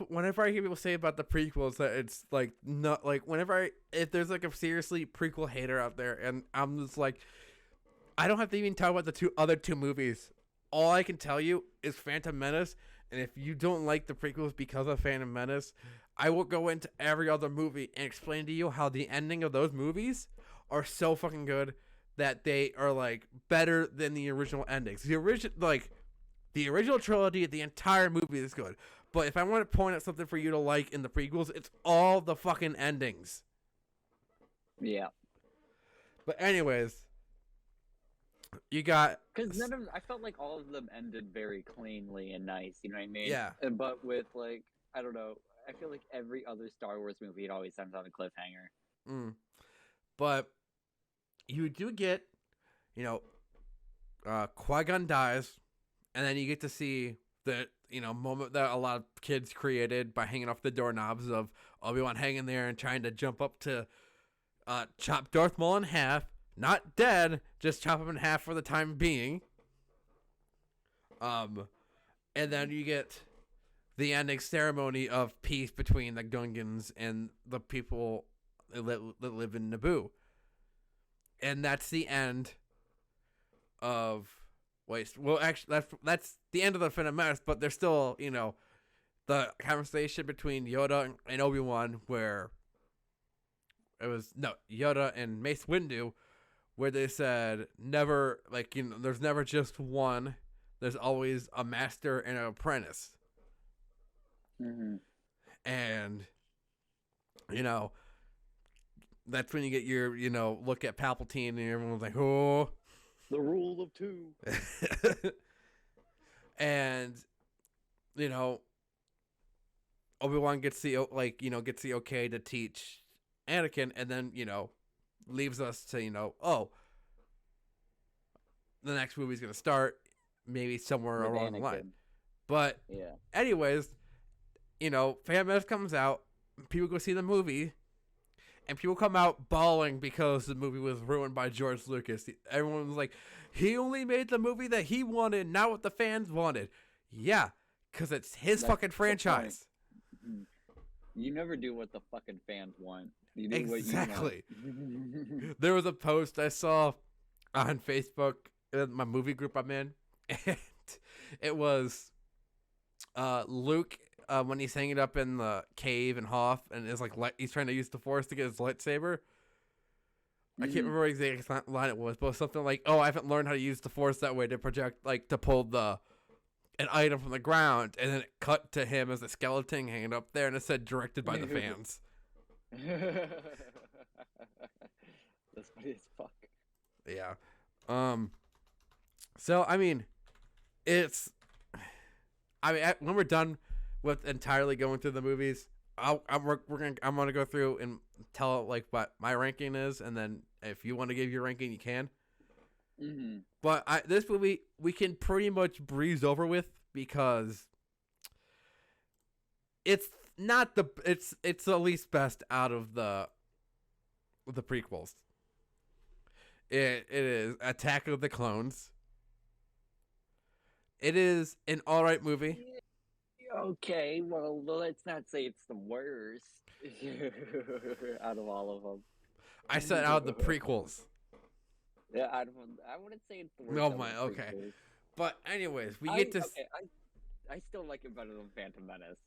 whenever I hear people say about the prequels that it's like not like if there's like a seriously prequel hater out there, and I'm just like, I don't have to even talk about the other two movies. All I can tell you is Phantom Menace, and if you don't like the prequels because of Phantom Menace, I will go into every other movie and explain to you how the ending of those movies are so fucking good that they are like better than the original endings. The original trilogy, the entire movie is good. But if I want to point out something for you to like in the prequels, it's all the fucking endings. Yeah. But anyways, you got... Because I felt like all of them ended very cleanly and nice, you know what I mean? Yeah. But with, like, I don't know, I feel like every other Star Wars movie, it always ends on a cliffhanger. But you do get, Qui-Gon dies, and then you get to see the, moment that a lot of kids created by hanging off the doorknobs of Obi-Wan hanging there and trying to jump up to chop Darth Maul in half. Not dead, just chop him in half for the time being. And then you get the ending ceremony of peace between the Gungans and the people that live in Naboo. And that's the end of... Well, actually, that's the end of the Phantom Menace, but there's still, the conversation between Yoda and Obi-Wan where it was... No, Yoda and Mace Windu, where they said never, there's never just one. There's always a master and an apprentice. Mm-hmm. And, that's when you get your, look at Palpatine and everyone's like, oh. The rule of two. And, Obi-Wan gets the okay to teach Anakin, and then, leaves us to, the next movie's going to start maybe somewhere With along Anakin. the line. But yeah. Anyways, Phantom Menace comes out, people go see the movie, and people come out bawling because the movie was ruined by George Lucas. Everyone was like, he only made the movie that he wanted, not what the fans wanted. Yeah, because it's his fucking franchise. You never do what the fucking fans want. You do Exactly. What you want. There was a post I saw on Facebook, my movie group I'm in, and it was Luke when he's hanging up in the cave in Hoth and is like he's trying to use the Force to get his lightsaber. I can't remember what exact line it was, but it was something like, "Oh, I haven't learned how to use the Force that way to project, to pull an item from the ground," and then it cut to him as a skeleton hanging up there, and it said "directed by the fans." That's funny as fuck. Yeah. So I mean, when we're done with entirely going through the movies, I'm gonna go through and tell what my ranking is, and then if you want to give your ranking, you can. Mm-hmm. But this movie we can pretty much breeze over with because it's not it's the least best out of the prequels. It is Attack of the Clones. It is an alright movie. Okay, well, let's not say it's the worst out of all of them. I said out of the prequels. Yeah, I wouldn't say it's the worst. No, okay. But anyways, we get to... Okay, I still like it better than Phantom Menace.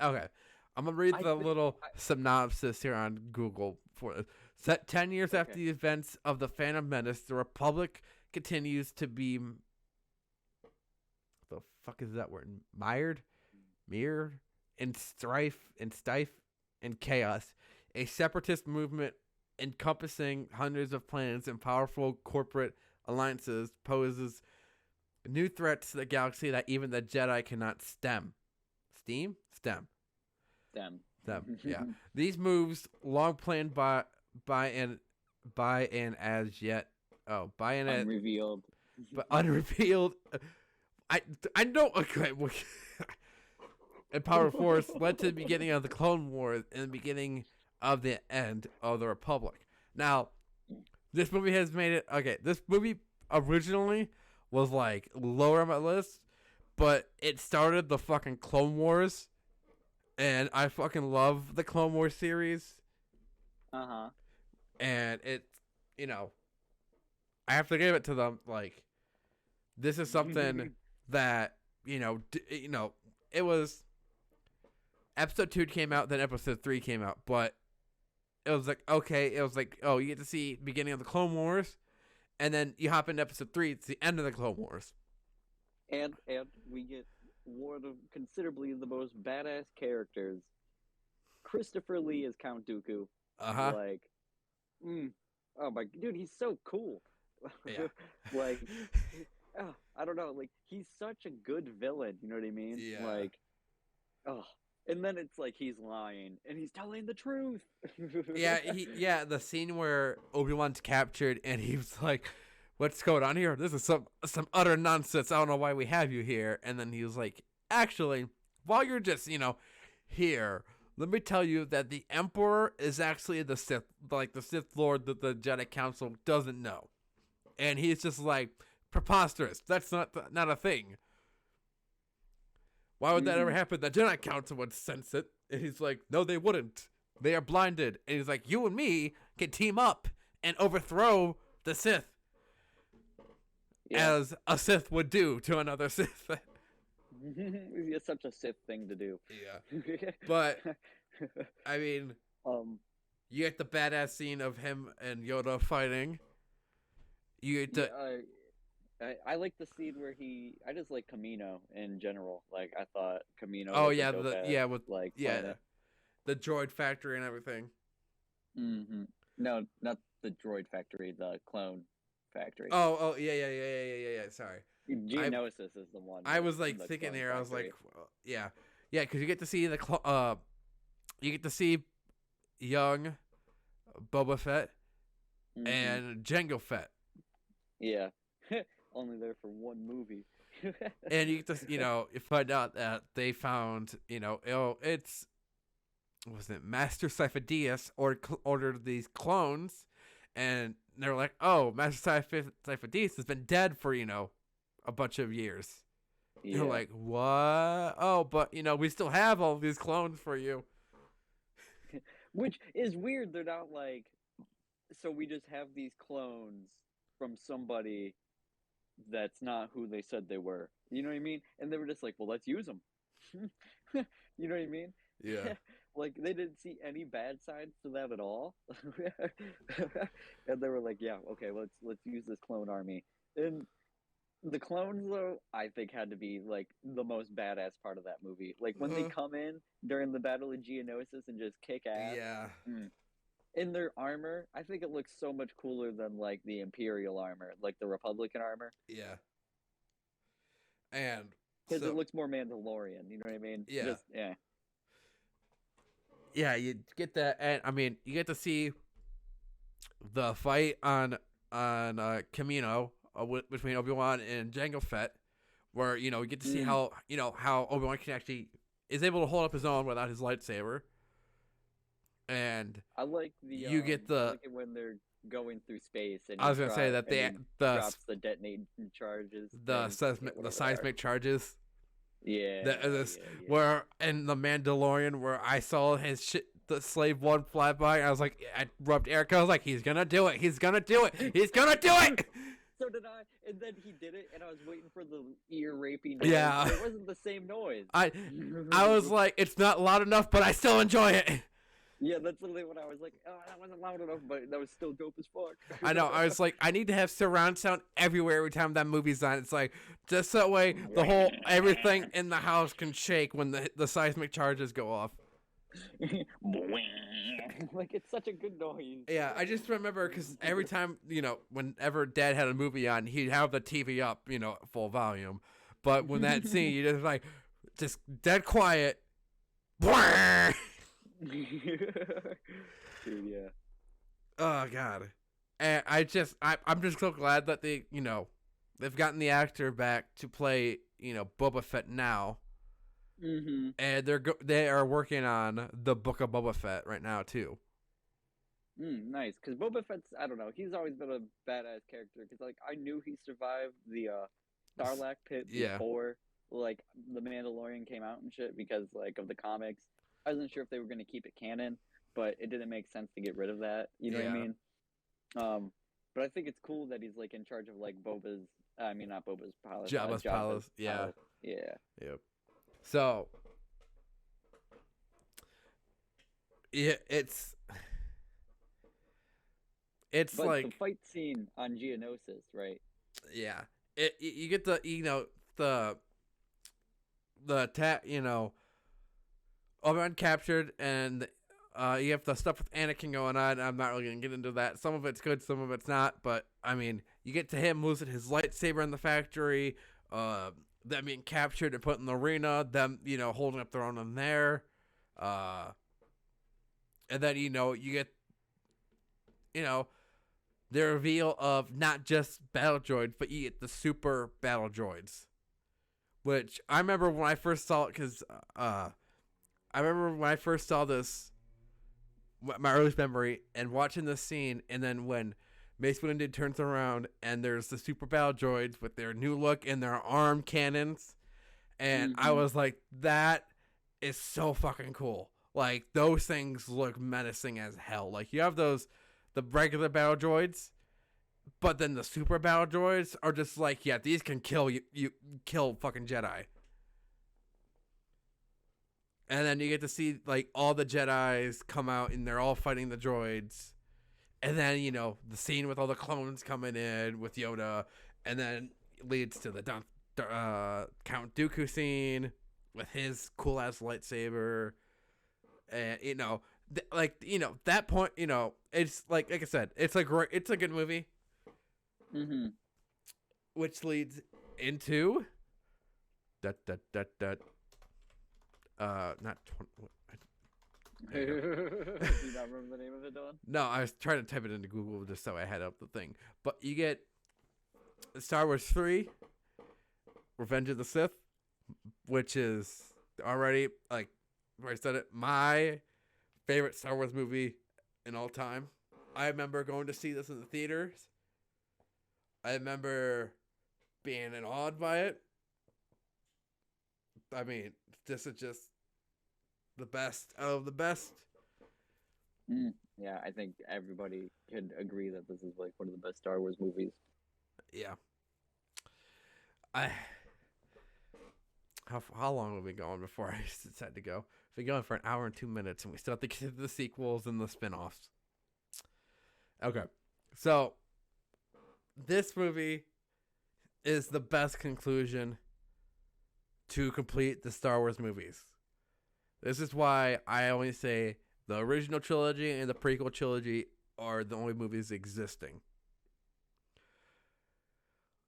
Okay. I'm going to read the little synopsis here on Google for it. Set 10 years after the events of the Phantom Menace, the Republic continues to be... The fuck is that word? Mirrored in strife and chaos. A separatist movement encompassing hundreds of planets and powerful corporate alliances poses new threats to the galaxy that even the Jedi cannot stem. Stem. Yeah. These moves, long planned by an as yet unrevealed. But unrevealed. I know. Okay. And Power Force led to the beginning of the Clone Wars and the beginning of the end of the Republic. Now, this movie has made it. Okay, this movie originally was lower on my list, but it started the fucking Clone Wars, and I fucking love the Clone Wars series. And it, you know, I have to give it to them. Like, this is something that it was. Episode 2 came out, then Episode 3 came out, but it was like, okay, it was like, oh, you get to see the beginning of the Clone Wars, and then you hop into Episode 3, it's the end of the Clone Wars. And we get one of considerably the most badass characters. Christopher Lee as Count Dooku. Like, oh my dude, he's so cool. Yeah. Like, I don't know, like, he's such a good villain, you know what I mean? Yeah. Like, and then it's like he's lying and he's telling the truth. The scene where Obi-Wan's captured and he was like, what's going on here? This is some utter nonsense. I don't know why we have you here. And then he was like, actually, while you're just, here, let me tell you that the Emperor is actually the Sith Lord that the Jedi Council doesn't know. And he's just like, preposterous. That's not a thing. Why would that ever happen? The Jedi Council would sense it. And he's like, no, they wouldn't. They are blinded. And he's like, you and me can team up and overthrow the Sith. Yeah. As a Sith would do to another Sith. It's such a Sith thing to do. Yeah. But, I mean, you get the badass scene of him and Yoda fighting. You get the... I like the scene where I just like Kamino in general. Like, I thought Kamino. Oh yeah, the droid factory and everything. No, not the droid factory, the clone factory. Oh yeah. Sorry. Geonosis is the one. I was like thinking there. Factory. I was like, yeah, because you get to see you get to see young Boba Fett and Jango Fett. Yeah. Only there for one movie. And you get to, you find out that they found, it's, Master Sifo-Dyas ordered these clones, and they're like, oh, Master Sifo-Dyas has been dead for, a bunch of years. Yeah. You're like, what? Oh, but, we still have all these clones for you. Which is weird. They're not like, so we just have these clones from somebody that's not who they said they were. You know what I mean? And they were just like, well, let's use them. You know what I mean? Yeah. Like, they didn't see any bad sides to that at all. And they were like, yeah, okay, let's use this clone army. And the clones, though, I think had to be, like, the most badass part of that movie. Like, when they come in during the Battle of Geonosis and just kick ass. Yeah. In their armor, I think it looks so much cooler than, like, the Imperial armor, like the Republican armor. Yeah. And because it looks more Mandalorian, you know what I mean? Yeah. Yeah. Yeah, you get that, and I mean, you get to see the fight on Kamino between Obi-Wan and Jango Fett, where you get to see how Obi-Wan is able to hold up his own without his lightsaber. And I like the you get the I like it when they're going through space and I was gonna say that the drops the detonating charges, the seismic charges. Yeah, where in the Mandalorian where I saw the Slave One fly by, I was like, I rubbed Erica. I was like, he's gonna do it. He's gonna do it. He's gonna do it. So did I, and then he did it, and I was waiting for the ear raping noise. Yeah, it wasn't the same noise. I was like, it's not loud enough, but I still enjoy it. Yeah, that's literally what I was like. Oh, that wasn't loud enough, but that was still dope as fuck. I know. I was like, I need to have surround sound everywhere every time that movie's on. It's like, just that way the whole everything in the house can shake when the seismic charges go off. Like, it's such a good noise. Yeah, I just remember because every time, whenever Dad had a movie on, he'd have the TV up, full volume. But when that scene, you just dead quiet. Dude, yeah. Oh God, and I'm just so glad that they've gotten the actor back to play Boba Fett now, and they are working on the Book of Boba Fett right now too. Nice, because Boba Fett's, I don't know, he's always been a badass character. Because I knew he survived the Sarlacc pit before. like the Mandalorian came out and shit because like of the comics. I wasn't sure if they were going to keep it canon, but it didn't make sense to get rid of that. You know what I mean? But I think it's cool that he's like in charge of like Boba's. I mean, not Boba's palace. Jabba's palace. Yeah. Palace. Yeah. Yep. So. Yeah, it's but like the fight scene on Geonosis, right? Yeah, you get the attack, Obi-Wan captured, and you have the stuff with Anakin going on. I'm not really gonna get into that. Some of it's good, some of it's not. But I mean, you get to him losing his lightsaber in the factory, them being captured and put in the arena, them holding up their own in there, and then you get the reveal of not just battle droids, but you get the super battle droids. Which I remember when I first saw it, because I remember when I first saw this, my earliest memory, and watching this scene, and then when Mace Windu turns around, and there's the super battle droids with their new look and their arm cannons, and I was like, that is so fucking cool. Like, those things look menacing as hell. Like, you have the regular battle droids, but then the super battle droids are just like, yeah, these can kill you kill fucking Jedi. And then you get to see like all the Jedis come out and they're all fighting the droids. And then, the scene with all the clones coming in with Yoda, and then leads to the Count Dooku scene with his cool ass lightsaber. And that point, it's like I said, it's a good movie. Mm-hmm. Which leads into not 20. Do you not remember the name of it, Dillon? No, I was trying to type it into Google just so I had up the thing. But you get Star Wars 3, Revenge of the Sith, which is already, like where I said it, my favorite Star Wars movie in all time. I remember going to see this in the theaters. I remember being awed by it. I mean, this is just the best of the best. Yeah, I think everybody could agree that this is like one of the best Star Wars movies. Yeah. How long have we going before I decided to go? We're going for an hour and 2 minutes, and we still have to get to the sequels and the spin-offs. Okay, so this movie is the best conclusion to complete the Star Wars movies. This is why I only say the original trilogy and the prequel trilogy are the only movies existing.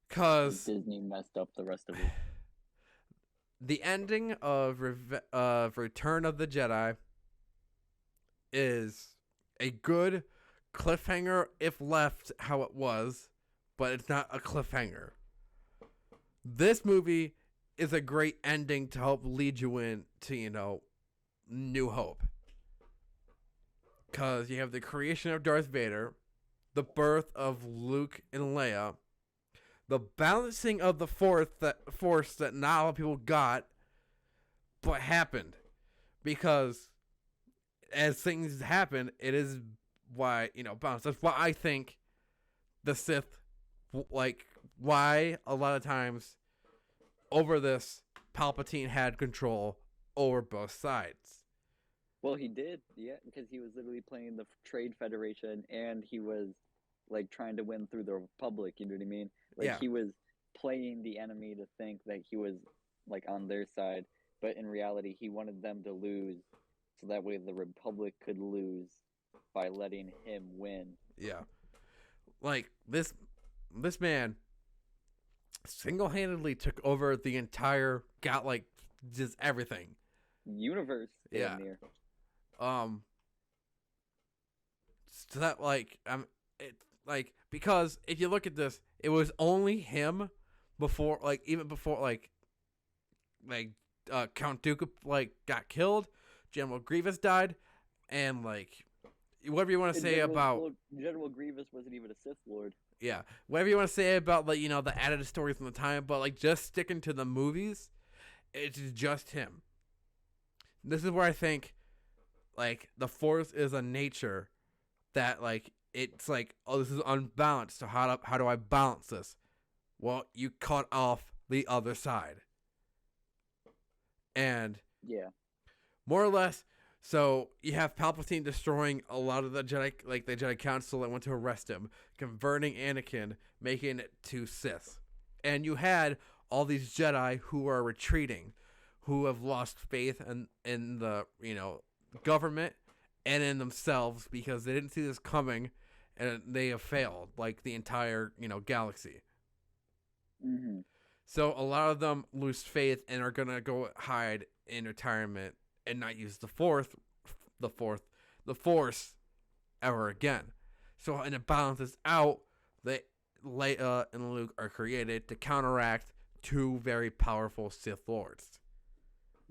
Because Disney messed up the rest of it. The ending of Return of the Jedi is a good cliffhanger if left how it was, but it's not a cliffhanger. This movie is a great ending to help lead you into, New Hope. Because you have the creation of Darth Vader, the birth of Luke and Leia, the balancing of the force that not a lot of people got, but happened. Because as things happen, it is why, balance. That's why I think the Sith, why a lot of times over this, Palpatine had control over both sides. Well, he did, yeah, because he was literally playing the Trade Federation, and he was trying to win through the Republic. You know what I mean? He was playing the enemy to think that he was on their side, but in reality, he wanted them to lose, so that way the Republic could lose by letting him win. Yeah, this man single-handedly took over the entire just everything. Universe. Yeah. Near. So that because if you look at this, it was only him before even before Count Dooku got killed, General Grievous died, and whatever you want to say about General Grievous wasn't even a Sith Lord. Yeah, whatever you want to say about the added stories from the time, but just sticking to the movies, It's just him. This is where I think, like, the Force is a nature that, like, it's like, oh, this is unbalanced. So how do I balance this? Well, you cut off the other side. And yeah, more or less, so you have Palpatine destroying a lot of the Jedi, like the Jedi Council that went to arrest him, converting Anakin, making it to Sith. And you had all these Jedi who are retreating, who have lost faith in the, government and in themselves because they didn't see this coming, and they have failed, like the entire, galaxy. Mm-hmm. So a lot of them lose faith and are gonna go hide in retirement and not use the Force ever again. So, and it balances out that Leia and Luke are created to counteract two very powerful Sith Lords.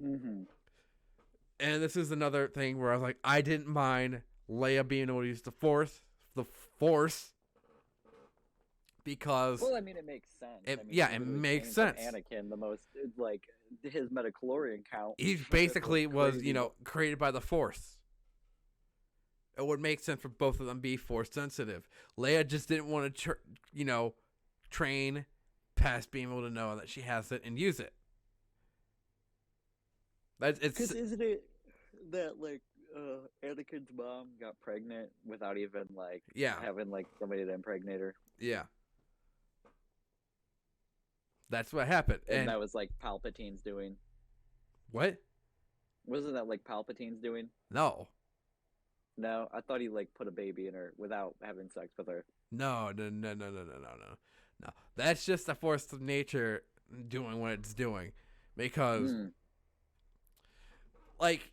Mm-hmm. And this is another thing where I was like, I didn't mind Leia being able to use the Force, because... Well, I mean, it makes sense. It makes sense. Anakin, the most, like, his metachlorian count. He basically was, created by the Force. It would make sense for both of them be Force sensitive. Leia just didn't want to, train past being able to know that she has it and use it. Because isn't it that, like, Anakin's mom got pregnant without even, like, having, like, somebody to impregnate her? Yeah. That's what happened. And that was, like, Palpatine's doing. What? Wasn't that, like, Palpatine's doing? No. No, I thought he, like, put a baby in her without having sex with her. No. That's just the Force of nature doing what it's doing. Because, like...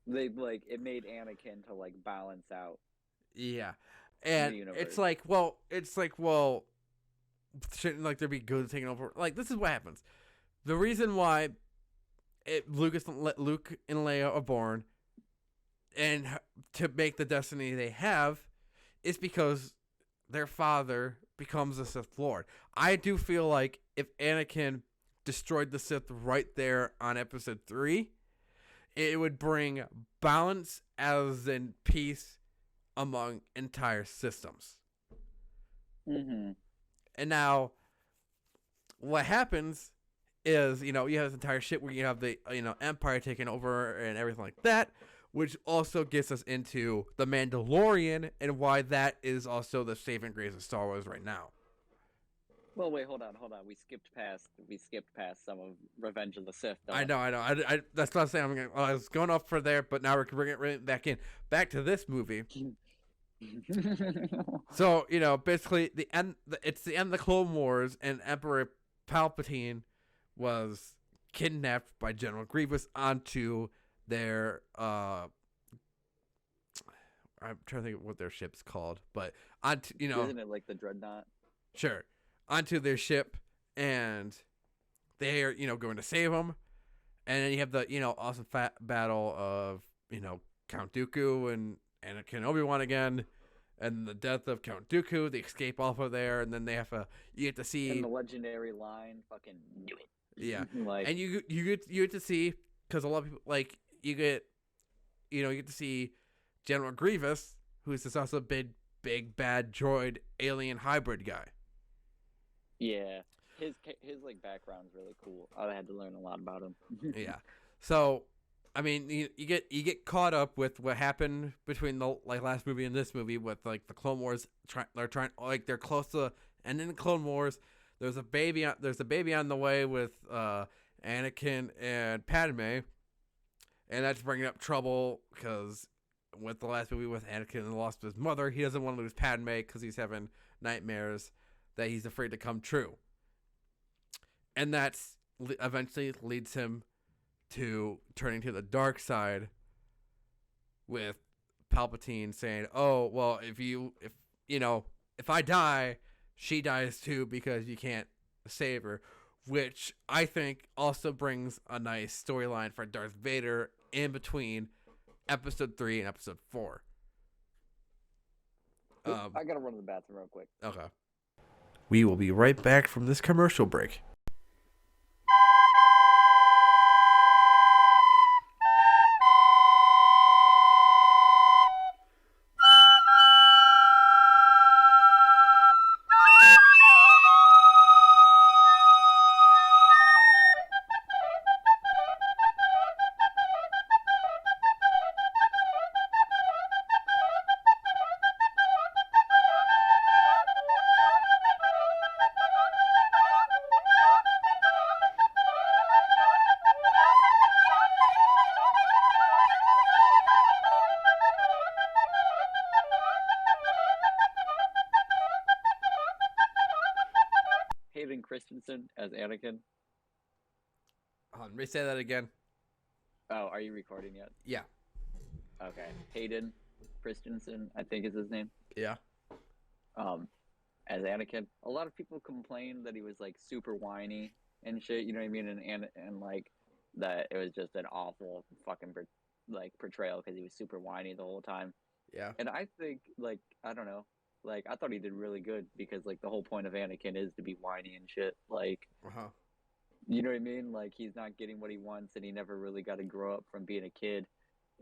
it made Anakin to, like, balance out. Yeah. And it's like, well... shouldn't, like, there be good taking over? Like, this is what happens. The reason why Luke and Leia are born and to make the destiny they have is because their father becomes a Sith Lord. I do feel like if Anakin destroyed the Sith right there on episode 3, it would bring balance as in peace among entire systems. Mm-hmm. And now, what happens is, you have this entire shit where you have the, Empire taking over and everything like that, which also gets us into The Mandalorian and why that is also the saving grace of Star Wars right now. Well, wait, hold on. We skipped past some of Revenge of the Sith. I know. I that's what I'm saying. I was going off for there, but now we're bringing it right back to this movie. So, basically it's the end of the Clone Wars, and Emperor Palpatine was kidnapped by General Grievous onto their I'm trying to think of what their ship's called, but onto, isn't it like the Dreadnought? Sure. Onto their ship, and they're, going to save him. And then you have the, awesome battle of, Count Dooku and Anakin Obi-Wan again, and the death of Count Dooku, the escape off of there, and then you get to see... And the legendary line, fucking do it. Yeah. And you get to see, because a lot of people, like, you get to see General Grievous, who's this also big bad droid alien hybrid guy. Yeah. His like background's really cool. I had to learn a lot about him. Yeah. So, I mean, you get caught up with what happened between the last movie and this movie with like the Clone Wars. They're close to ending the Clone Wars. There's a baby on the way with Anakin and Padme, and that's bringing up trouble because with the last movie with Anakin and the loss of his mother, he doesn't want to lose Padme because he's having nightmares that he's afraid to come true. And that's eventually leads him to turning to the dark side with Palpatine saying, "Oh, well, if I die, she dies too because you can't save her," which I think also brings a nice storyline for Darth Vader in between episode 3 and episode 4. I gotta run to the bathroom real quick. Okay. We will be right back from this commercial break. Christensen as Anakin? Let me say that again. Oh, are you recording yet? Yeah. Okay. Hayden Christensen, I think is his name. Yeah. As Anakin, a lot of people complained that he was like super whiny and shit. You know what I mean? And like that it was just an awful fucking portrayal because he was super whiny the whole time. Yeah. And I think like I don't know, like I thought he did really good because like the whole point of Anakin is to be whiny and shit. Like, you know what I mean? Like he's not getting what he wants, and he never really got to grow up from being a kid,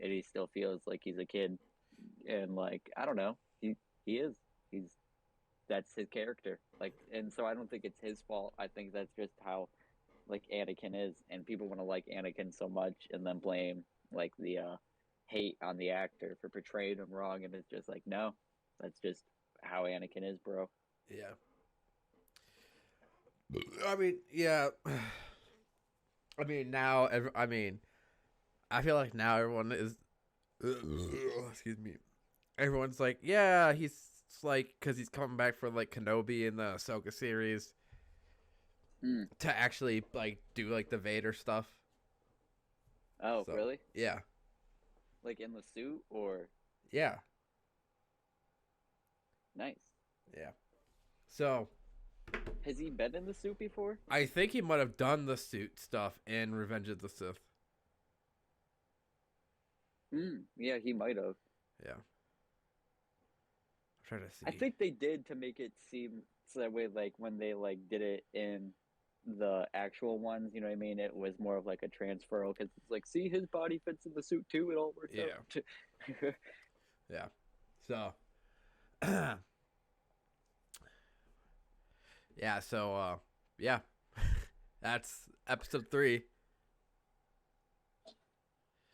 and he still feels like he's a kid. And like I don't know, he's that's his character. Like, and so I don't think it's his fault. I think that's just how like Anakin is, and people want to like Anakin so much and then blame like the hate on the actor for portraying him wrong, and it's just like no, that's just how Anakin is, bro. Yeah. I mean, yeah. I mean, now, I feel like now everyone is. Excuse me. Everyone's like, yeah, he's like, because he's coming back for like Kenobi in the Ahsoka series to actually like do like the Vader stuff. Oh, so, really? Yeah. Like in the suit or? Yeah. Nice. Yeah. So. Has he been in the suit before? I think he might have done the suit stuff in Revenge of the Sith. Yeah, he might have. Yeah. I'm trying to see. I think they did to make it seem so that way, like when they like did it in the actual ones, you know what I mean? It was more of like a transfer because it's like, see, his body fits in the suit too. It all works out. Yeah. So. Yeah. So. Yeah. That's episode 3.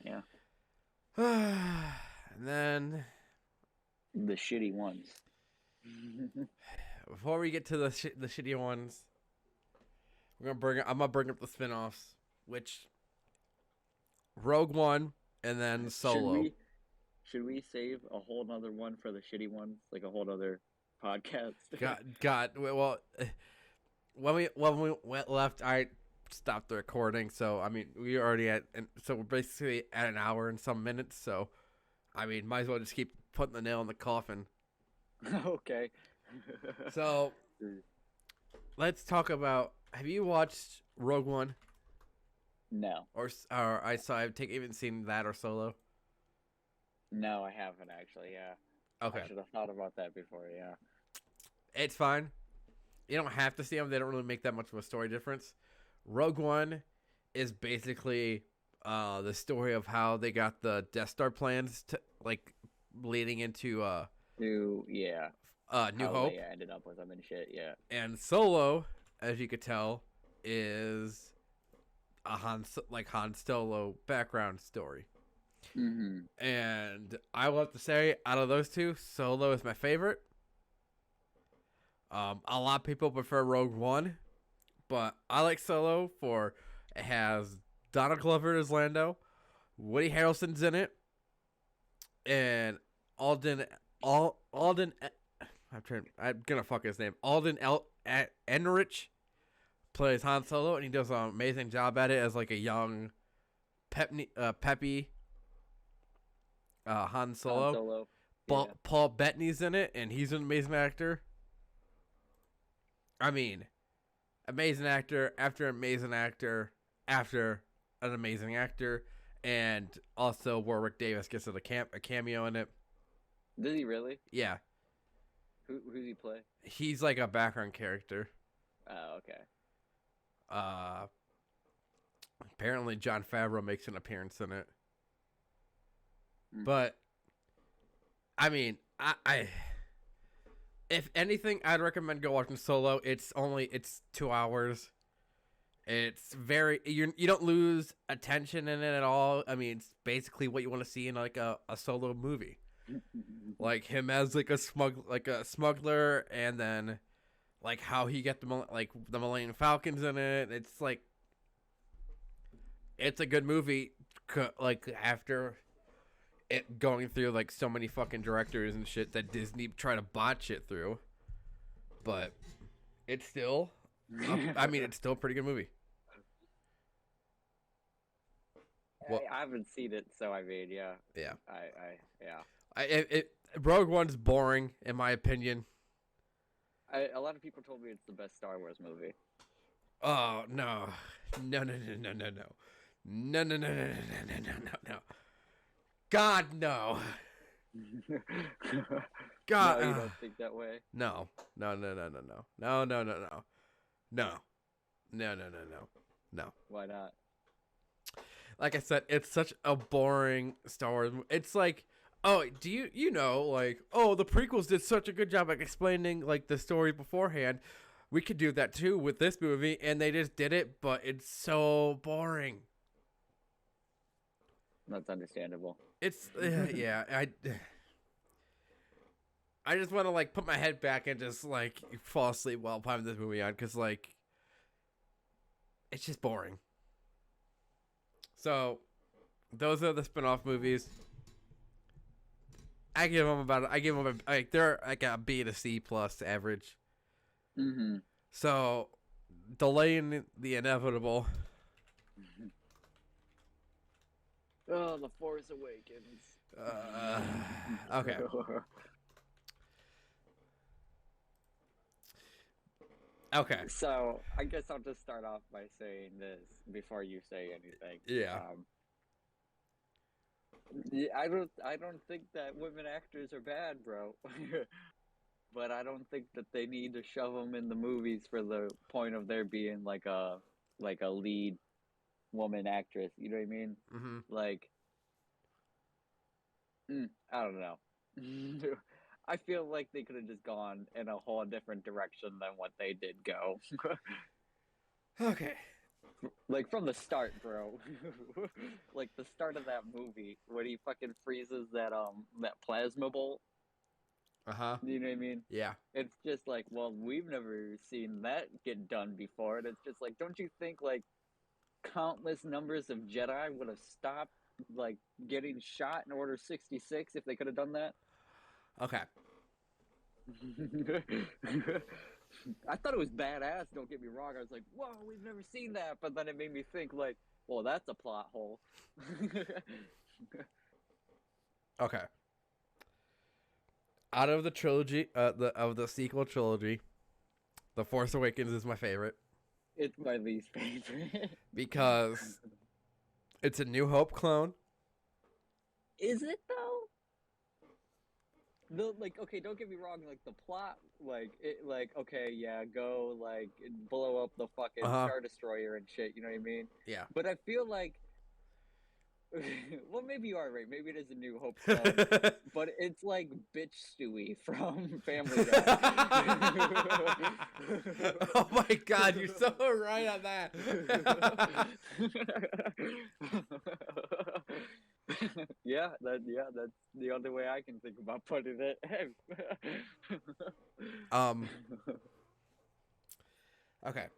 Yeah. And then the shitty ones. Before we get to the shitty ones, I'm gonna bring up the spinoffs, which Rogue One and then Solo. Should we save a whole nother one for the shitty ones, like a whole other podcast? God. Well, when we went left, I stopped the recording, so I mean we already so we're basically at an hour and some minutes, so I mean might as well just keep putting the nail in the coffin. Okay. So let's talk about, have you watched Rogue One? No. Or I haven't seen that or Solo? No, I haven't actually, yeah. Okay. I should have thought about that before, yeah. It's fine. You don't have to see them. They don't really make that much of a story difference. Rogue One is basically the story of how they got the Death Star plans to like leading into New Hope. They ended up with them and shit, yeah. And Solo, as you could tell, is a Han Solo background story. Mm-hmm. And I will have to say, out of those two, Solo is my favorite. A lot of people prefer Rogue One, but I like Solo for it has Donald Glover as Lando, Woody Harrelson's in it, and Alden. I'm gonna fuck his name. Alden Ehrenreich plays Han Solo, and he does an amazing job at it as like a young, peppy Han Solo. Yeah. Paul Bettany's in it, and he's an amazing actor. I mean, amazing actor after amazing actor after an amazing actor, and also Warwick Davis gets a cameo in it. Does he really? Yeah. Who does he play? He's like a background character. Oh, okay. Apparently Jon Favreau makes an appearance in it. But I mean, I if anything, I'd recommend go watching Solo. It's 2 hours. It's very you don't lose attention in it at all. I mean, it's basically what you want to see in like a Solo movie. Like him as like a smuggler, and then like how he get the Millennium Falcons in it. It's like it's a good movie. Like after it going through like so many fucking directors and shit that Disney try to botch it through, but it's still I mean, it's still a pretty good movie. Well, I haven't seen it, so I mean, yeah. Yeah. Yeah. Rogue One's boring, in my opinion. A lot of people told me it's the best Star Wars movie. Oh, no. No. God, no. God. No, you don't think that way? No. No. Why not? Like I said, it's such a boring Star Wars movie. It's like, oh, do you know, like, oh, the prequels did such a good job at explaining, like, the story beforehand. We could do that, too, with this movie, and they just did it, but it's so boring. That's understandable. It's, yeah, I just want to, like, put my head back and just, like, fall asleep while putting this movie on, because, like, it's just boring. So, those are the spin-off movies. I give them they're like a B to C plus average. Mm-hmm. So, delaying the inevitable. Oh, The Force Awakens. Okay. Okay. So, I guess I'll just start off by saying this before you say anything. Yeah. I don't think that women actors are bad, bro. But I don't think that they need to shove them in the movies for the point of there being like a lead woman actress. You know what I mean? Mm-hmm. Like, I don't know. I feel like they could have just gone in a whole different direction than what they did go. Okay. Like from the start, bro. Like the start of that movie when he fucking freezes that plasma bolt. Uh-huh. You know what I mean? Yeah. It's just like, well, we've never seen that get done before. And it's just like, don't you think like countless numbers of Jedi would have stopped like getting shot in Order 66 if they could have done that? Okay. I thought it was badass, don't get me wrong. I was like, whoa, we've never seen that. But then it made me think like, well, that's a plot hole. Okay. Out of the trilogy, the sequel trilogy, The Force Awakens is my favorite. It's my least favorite. Because it's a New Hope clone. Is it though? Okay, don't get me wrong, like the plot, okay, yeah, go like blow up the fucking Star Destroyer and shit, you know what I mean? Yeah. But I feel like well, maybe you are right. Maybe it is a New Hope clone, but it's like bitch Stewie from Family Guy. Oh my God, you're so right on that. That's the only way I can think about putting it. Okay.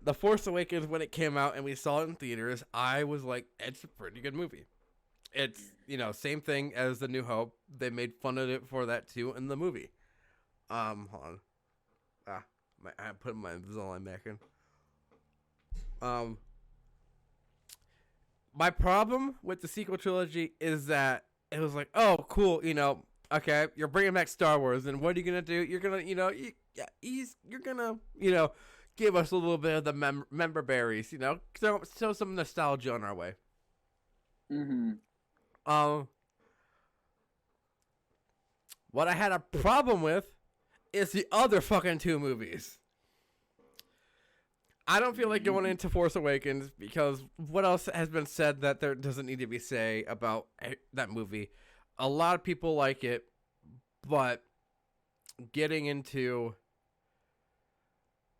The Force Awakens, when it came out and we saw it in theaters, I was like, it's a pretty good movie. It's, same thing as The New Hope. They made fun of it for that too in the movie. Hold on. I'm putting my Invisalign back in. My problem with the sequel trilogy is that it was like, oh, cool, okay, you're bringing back Star Wars, and what are you gonna do? You're gonna, you're gonna, give us a little bit of the member berries, show some nostalgia on our way. Mm-hmm. What I had a problem with is the other fucking two movies. I don't feel like going into Force Awakens because what else has been said that there doesn't need to be said about that movie? A lot of people like it, but getting into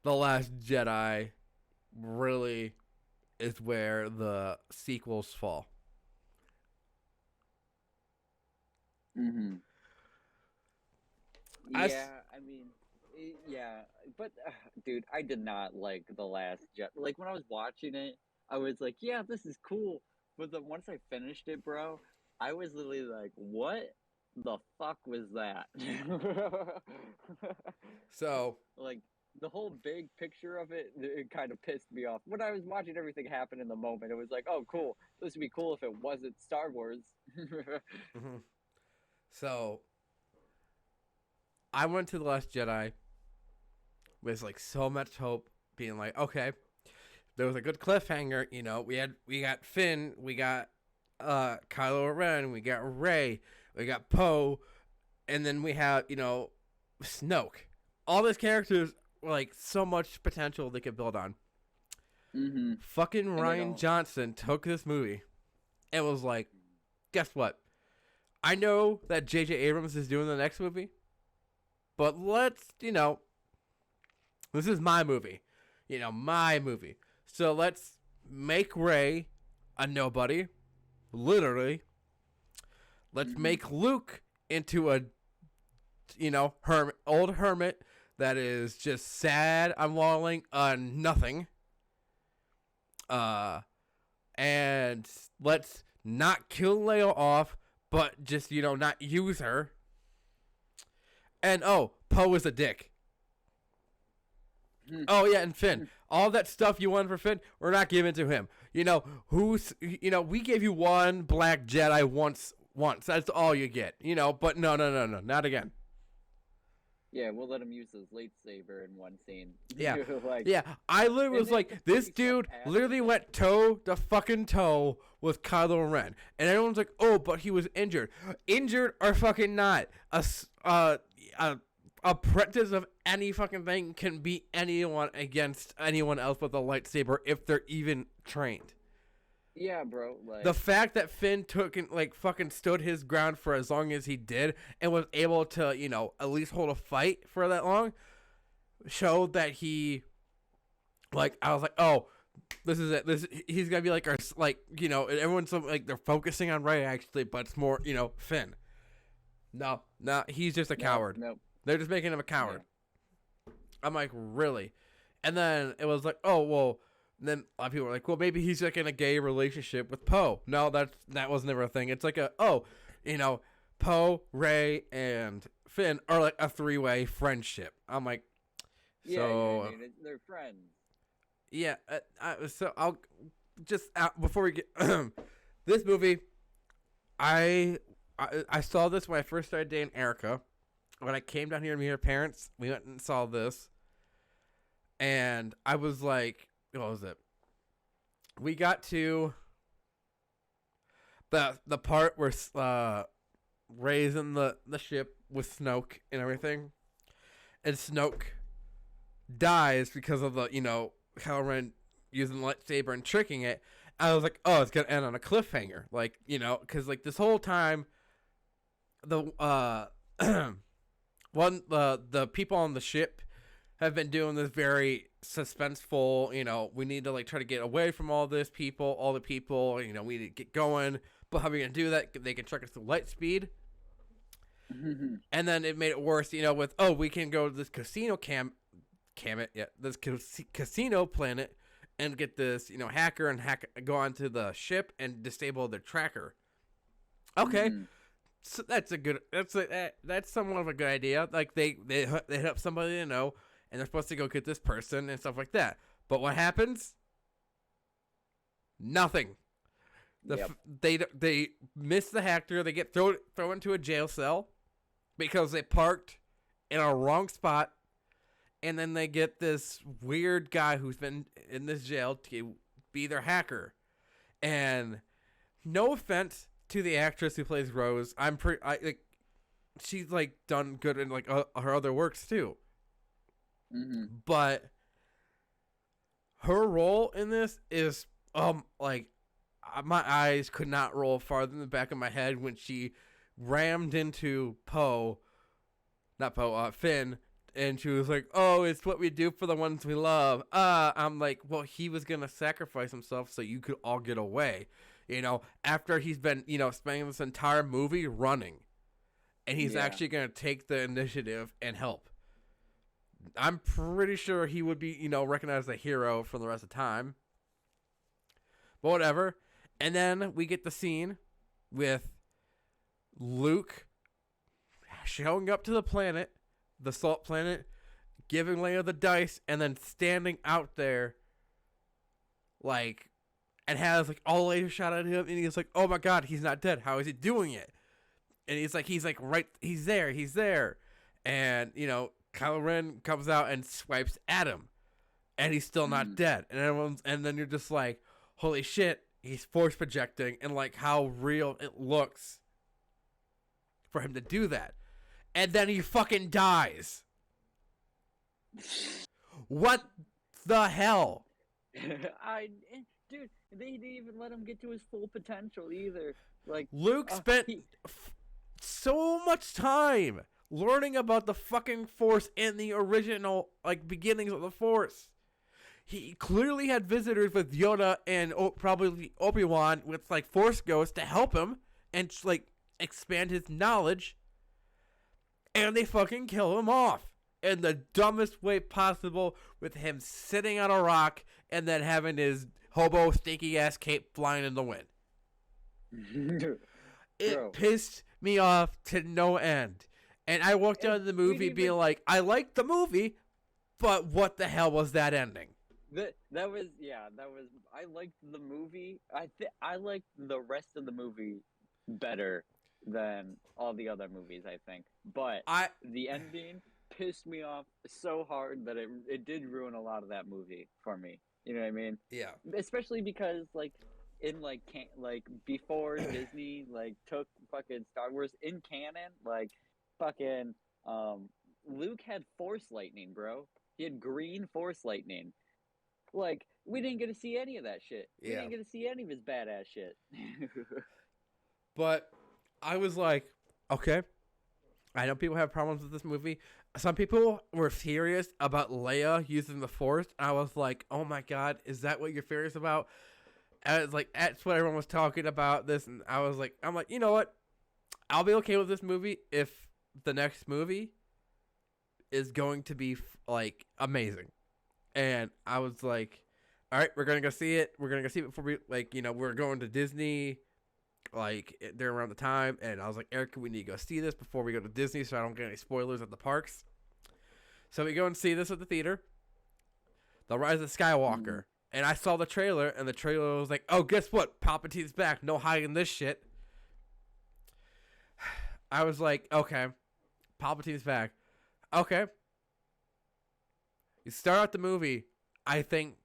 The Last Jedi really is where the sequels fall. Mm-hmm. Yeah, I mean, yeah, but dude, I did not like The Last Jedi. Like when I was watching it, I was like, yeah, this is cool. But then once I finished it, bro, I was literally like, what the fuck was that? So, like, the whole big picture of it kind of pissed me off. When I was watching everything happen in the moment, it was like, oh, cool. This would be cool if it wasn't Star Wars. Mm-hmm. So, I went to The Last Jedi with like so much hope, being like, okay, there was a good cliffhanger. You know, we got Finn, we got Kylo Ren, we got Rey, we got Poe, and then we have Snoke. All these characters were like so much potential they could build on. Mm-hmm. Fucking Rian Johnson took this movie and was like, guess what? I know that J.J. Abrams is doing the next movie, but let's, this is my movie. My movie. So let's make Rey a nobody. Literally. Let's make Luke into a, old hermit that is just sad and wallowing on nothing. And let's not kill Leia off, but just, not use her. And, Poe is a dick. Oh, yeah, and Finn. All that stuff you wanted for Finn, we're not giving to him. We gave you one Black Jedi once. That's all you get. But no, not again. Yeah, we'll let him use his lightsaber in one scene. Yeah, I literally was like, this dude literally went toe to fucking toe with Kylo Ren, and everyone's like, oh, but he was injured. Injured or fucking not? A apprentice of any fucking thing can beat anyone against anyone else with a lightsaber if they're even trained. Yeah, bro. The fact that Finn took and fucking stood his ground for as long as he did and was able to, at least hold a fight for that long showed that he, I was like, oh, this is it. He's gonna be like our, everyone's they're focusing on Rey actually, but it's more, Finn. No, he's just a coward. Nope. They're just making him a coward. Yeah. I'm like, really? And then it was like, oh, well. And then a lot of people were like, well, maybe he's like in a gay relationship with Poe. No, that was never a thing. It's like Poe, Rey, and Finn are like a three-way friendship. I'm like, so... Yeah, they're friends. Yeah, so I'll just, before we get... this movie, I saw this when I first started dating Erica. When I came down here to meet her parents, we went and saw this. And I was like... What was it? We got to the part where Rey's in the ship with Snoke and everything, and Snoke dies because of the Kylo Ren using the lightsaber and tricking it. I was like, oh, it's gonna end on a cliffhanger, because this whole time, the the people on the ship have been doing this very suspenseful, we need to try to get away from all the people, we need to get going, but how are we going to do that? They can track us through light speed. And then it made it worse, with, we can go to this casino this casino planet and get this, hacker and go onto the ship and disable their tracker. Okay. So that's somewhat of a good idea. They hit up somebody they know, and they're supposed to go get this person and stuff like that. But what happens? Nothing. They miss the hacker. They get thrown into a jail cell because they parked in a wrong spot. And then they get this weird guy who's been in this jail to be their hacker. And no offense to the actress who plays Rose, she's done good in her other works too. But her role in this is my eyes could not roll farther than the back of my head when she rammed into Finn, and she was like, oh, it's what we do for the ones we love. I'm like, well, he was gonna sacrifice himself so you could all get away, after he's been spending this entire movie running, and he's actually gonna take the initiative and help. I'm pretty sure he would be, recognized as a hero for the rest of the time. But whatever. And then we get the scene with Luke showing up to the planet, the salt planet, giving Leia the dice, and then standing out there, like, and has like all laser shot at him, and he's like, "Oh my God, he's not dead. How is he doing it?" And he's like, right, he's there, and Kylo Ren comes out and swipes at him, and he's still not dead, and then you're just like, holy shit, he's force projecting, and like how real it looks for him to do that, and then he fucking dies. What the hell? Dude, they didn't even let him get to his full potential either. Like Luke spent so much time learning about the fucking Force in the original like beginnings of the Force. He clearly had visitors with Yoda and probably Obi-Wan with like Force ghosts to help him and like expand his knowledge, and they fucking kill him off in the dumbest way possible, with him sitting on a rock and then having his hobo stinky ass cape flying in the wind. It pissed me off to no end. And I walked out of the movie being like, I liked the movie, but what the hell was that ending? That was I liked the movie. I liked the rest of the movie better than all the other movies, I think. But the ending pissed me off so hard that it did ruin a lot of that movie for me. You know what I mean? Yeah. Especially because like in like before Disney like took fucking Star Wars in canon, like fucking Luke had Force lightning, bro. He had green Force lightning. Like we didn't get to see any of that shit. We didn't get to see any of his badass shit. But I was like, okay, I know people have problems with this movie. Some people were furious about Leia using the Force. I was like, oh my God, is that what you're furious about? And it's like, that's what everyone was talking about this. And I'm like, you know what? I'll be okay with this movie if the next movie is going to be like amazing. And I was like, all right, we're going to go see it. We're going to go see it before we we're going to Disney like during around the time, and I was like, Eric, we need to go see this before we go to Disney so I don't get any spoilers at the parks. So we go and see this at the theater, The Rise of Skywalker. And I saw the trailer, and the trailer was like, oh, guess what? Palpatine's back. No hiding this shit. I was like, okay, Palpatine's back. Okay. You start out the movie, I think,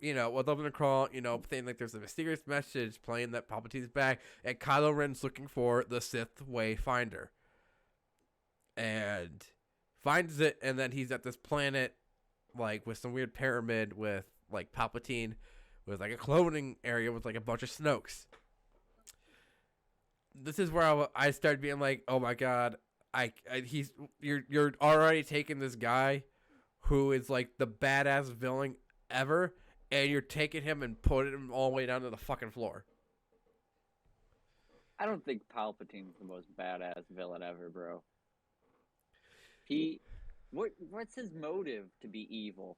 with open and crawl, saying like there's a mysterious message playing that Palpatine's back, and Kylo Ren's looking for the Sith Wayfinder. And finds it, and then he's at this planet, like, with some weird pyramid with, like, Palpatine, with, like, a cloning area with, like, a bunch of Snokes. This is where I started being like, oh my God, you're already taking this guy who is, like, the badass villain ever, and you're taking him and putting him all the way down to the fucking floor. I don't think Palpatine's the most badass villain ever, bro. What's his motive to be evil?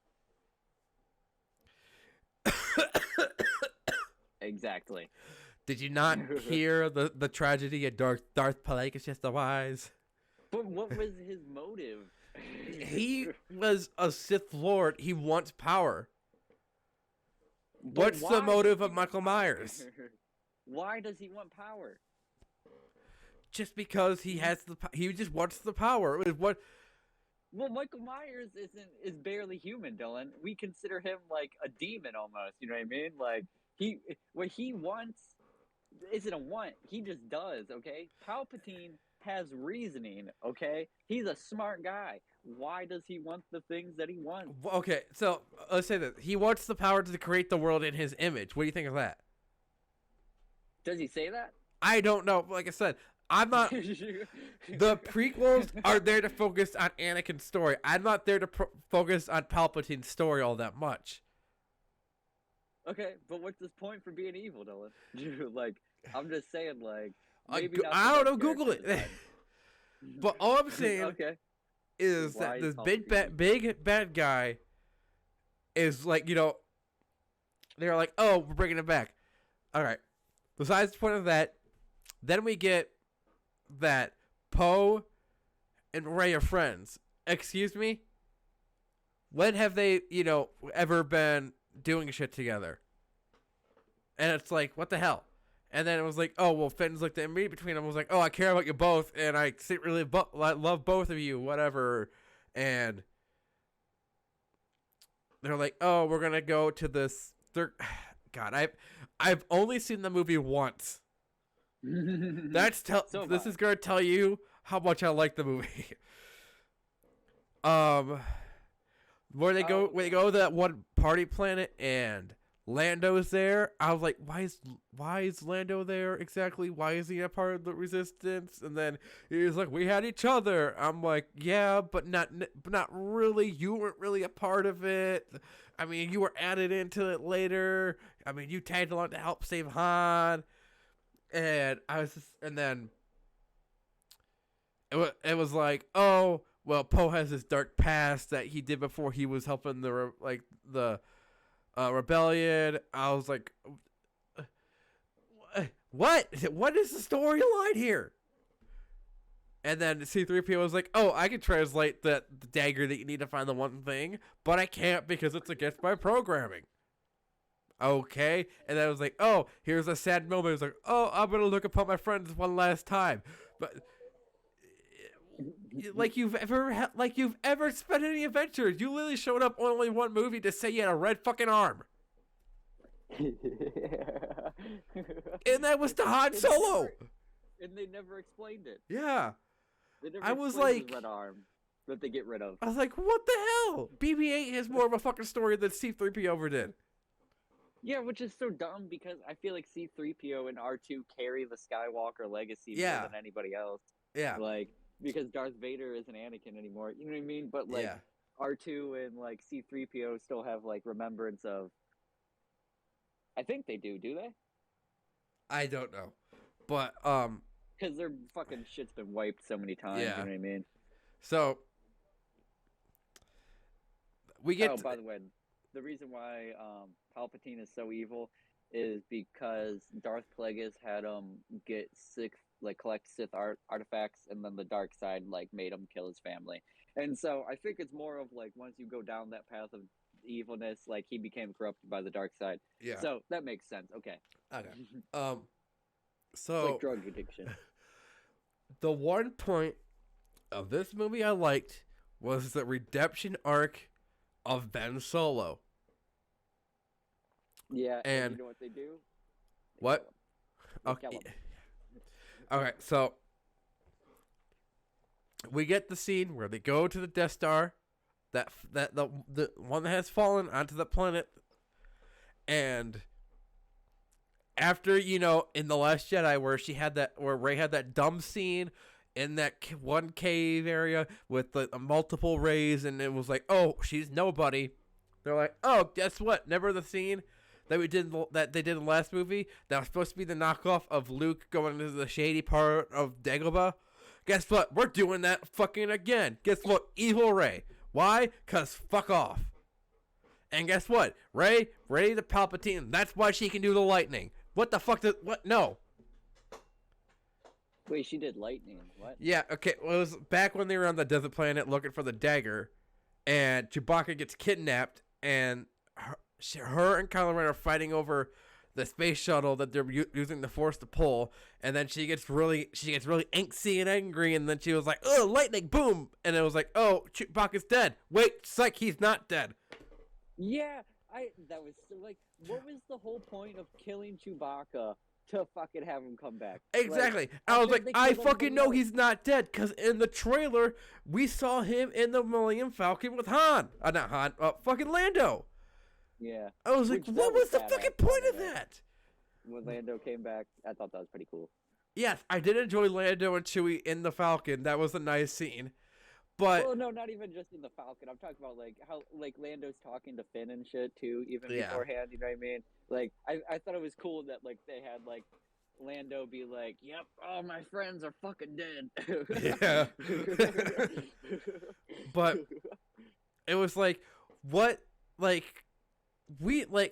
Exactly. Did you not hear the tragedy of Darth Plagueis the Wise? But what was his motive? He was a Sith Lord. He wants power. What's the motive of Michael Myers? Why does he want power? Just because he just wants the power. Well, Michael Myers is barely human, Dillon. We consider him like a demon almost. You know what I mean? Like what he wants isn't a want. He just does. Okay. Palpatine has reasoning. Okay. He's a smart guy. Why does he want the things that he wants? Okay, so let's say that he wants the power to create the world in his image. What do you think of that? Does he say that? I don't know. Like I said, I'm not. The prequels are there to focus on Anakin's story. I'm not there to focus on Palpatine's story all that much. Okay, but what's his point for being evil, Dillon? Like, I'm just saying, like, I don't know. Google it. But all I'm saying is that this big bad guy is like, they're like, oh, we're bringing it back. All right. Besides the point of that, then we get that Poe and Rey are friends. Excuse me? when have they, ever been doing shit together? And it's like, what the hell? And then it was like, oh, well, Finn's like the meet between them. I was like, oh, I care about you both, and I secretly love both of you, whatever. And they're like, oh, we're gonna go to this. God, I've only seen the movie once. This is gonna tell you how much I like the movie. Where they go to that one party planet and Lando's there. I was like, why is Lando there exactly? Why is he a part of the Resistance? And then he's like, we had each other. I'm like, yeah, but not really. You weren't really a part of it. I mean, you were added into it later. I mean, you tagged along to help save Han. And then it was like, oh, well, Poe has this dark past that he did before he was helping the rebellion. I was like, what? What is the storyline here? And then C3PO was like, oh, I can translate the dagger that you need to find the one thing, but I can't because it's against my programming. Okay. And then I was like, oh, here's a sad moment. It was like, oh, I'm going to look upon my friends one last time. But like you've ever spent any adventures. You literally showed up only one movie to say you had a red fucking arm. And that was to Han Solo. And they never explained it. Yeah. I was like, red arm that they get rid of. I was like, what the hell? BB-8 has more of a fucking story than C-3PO ever did. Yeah, which is so dumb because I feel like C-3PO and R2 carry the Skywalker legacy more than anybody else. Yeah. Like, because Darth Vader isn't Anakin anymore, you know what I mean? But, like, R2 and, like, C-3PO still have, like, remembrance of... I think they do they? I don't know. But, because their fucking shit's been wiped so many times, you know what I mean? So, we get... Oh, by the way, the reason why Palpatine is so evil is because Darth Plagueis had him collect Sith artifacts, and then the dark side made him kill his family. And so I think it's more of once you go down that path of evilness, he became corrupted by the dark side. Yeah. So that makes sense. Okay. So it's like drug addiction. The one point of this movie I liked was the redemption arc of Ben Solo. Yeah, and you know what they do? What? Okay. Okay, so we get the scene where they go to the Death Star, the one that has fallen onto the planet, and after in The Last Jedi where Rey had that dumb scene in that one cave area with the multiple Reys, and it was like, oh, she's nobody. They're like, oh, guess what? Remember the scene that they did in the last movie that was supposed to be the knockoff of Luke going into the shady part of Dagobah? Guess what? We're doing that fucking again. Guess what? Evil Rey. Why? 'Cause fuck off. And guess what? Rey the Palpatine. That's why she can do the lightning. What the fuck? What? No. Wait, she did lightning. What? Yeah. Okay. Well, it was back when they were on the desert planet looking for the dagger, and Chewbacca gets kidnapped, and her and Kylo Ren are fighting over the space shuttle that they're using the Force to pull, and then she gets really angsty and angry, and then she was like, "Oh, lightning, boom!" And it was like, "Oh, Chewbacca's dead." Wait, psych, he's not dead. Yeah, that was so, what was the whole point of killing Chewbacca to fucking have him come back? Exactly. I was like, I fucking know he's not dead, because in the trailer we saw him in the Millennium Falcon with Han. Not Han. Fucking Lando. Yeah. I was like, what was the fucking point of that? When Lando came back, I thought that was pretty cool. Yes, I did enjoy Lando and Chewie in the Falcon. That was a nice scene. But well, no, not even just in the Falcon. I'm talking about how Lando's talking to Finn and shit too, even beforehand. You know what I mean? I thought it was cool that they had Lando be like, "Yep, all my friends are fucking dead." Yeah. But it was what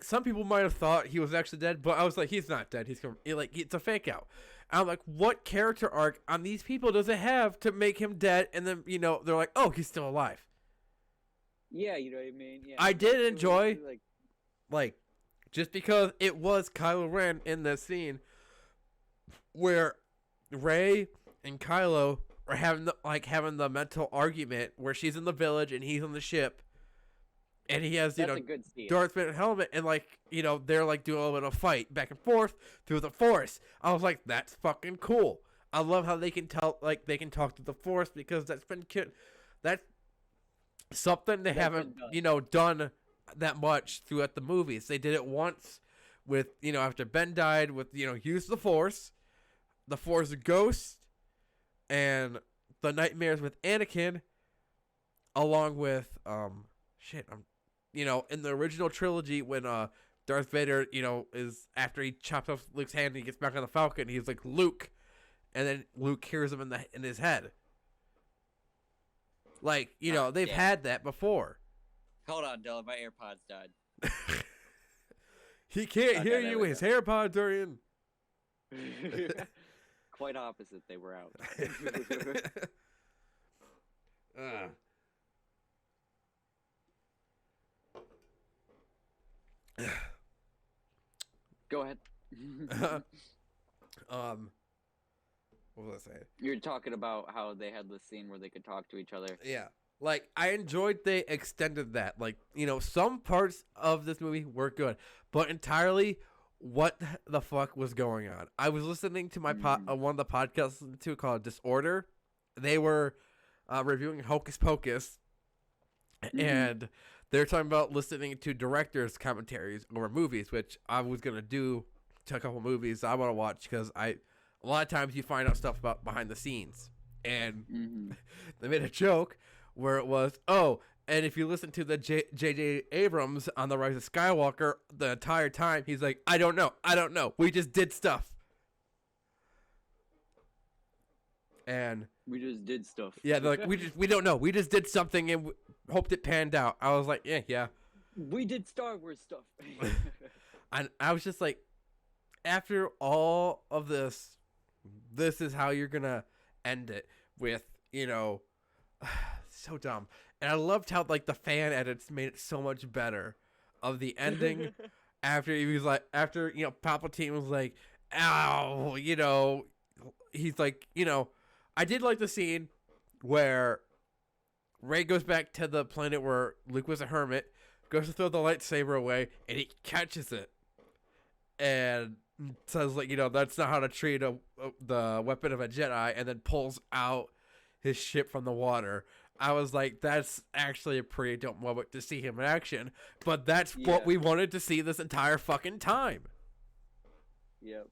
some people might have thought he was actually dead, but I was like, he's not dead. It's a fake out. I'm like, what character arc on these people does it have to make him dead? And then they're like, oh, he's still alive. Yeah, you know what I mean. Yeah, I did enjoy like just because it was Kylo Ren in this scene where Rey and Kylo are having the mental argument where she's in the village and he's on the ship, and he has a good scene. Darth Vader helmet, and they're like doing a little bit of fight back and forth through the Force. I was like, that's fucking cool. I love how they can they can talk to the Force, because that's something they haven't done that much throughout the movies. They did it once with after Ben died with use the Force Ghost, and the nightmares with Anakin, along with in the original trilogy when Darth Vader is after he chops off Luke's hand and he gets back on the Falcon, he's like, Luke, and then Luke hears him in his head. They've had that before. Hold on, Dillon, my AirPods died. He can't hear you. His AirPods are in. Quite opposite, they were out. Go ahead. What was I saying? You're talking about how they had this scene where they could talk to each other. Yeah. I enjoyed they extended that. Some parts of this movie were good, but entirely, what the fuck was going on? I was listening to my one of the podcasts I listened to called Disorder. They were reviewing Hocus Pocus, and they're talking about listening to directors' commentaries over movies, which I was gonna do to a couple movies I want to watch, because a lot of times you find out stuff about behind the scenes, and they made a joke where it was, and if you listen to the J.J. Abrams on The Rise of Skywalker, the entire time he's like, I don't know, we just did stuff. And we just did stuff. Yeah, they're like, we don't know, we just did something and hoped it panned out. I was like, yeah. We did Star Wars stuff. And I was just like, after all of this is how you're gonna end it with, so dumb. And I loved how the fan edits made it so much better of the ending. After Palpatine was like, ow, he's like, I did like the scene where Rey goes back to the planet where Luke was a hermit, goes to throw the lightsaber away, and he catches it and says that's not how to treat the weapon of a Jedi, and then pulls out his ship from the water. I was like, that's actually a pretty dope moment to see him in action, but that's what we wanted to see this entire fucking time. Yep.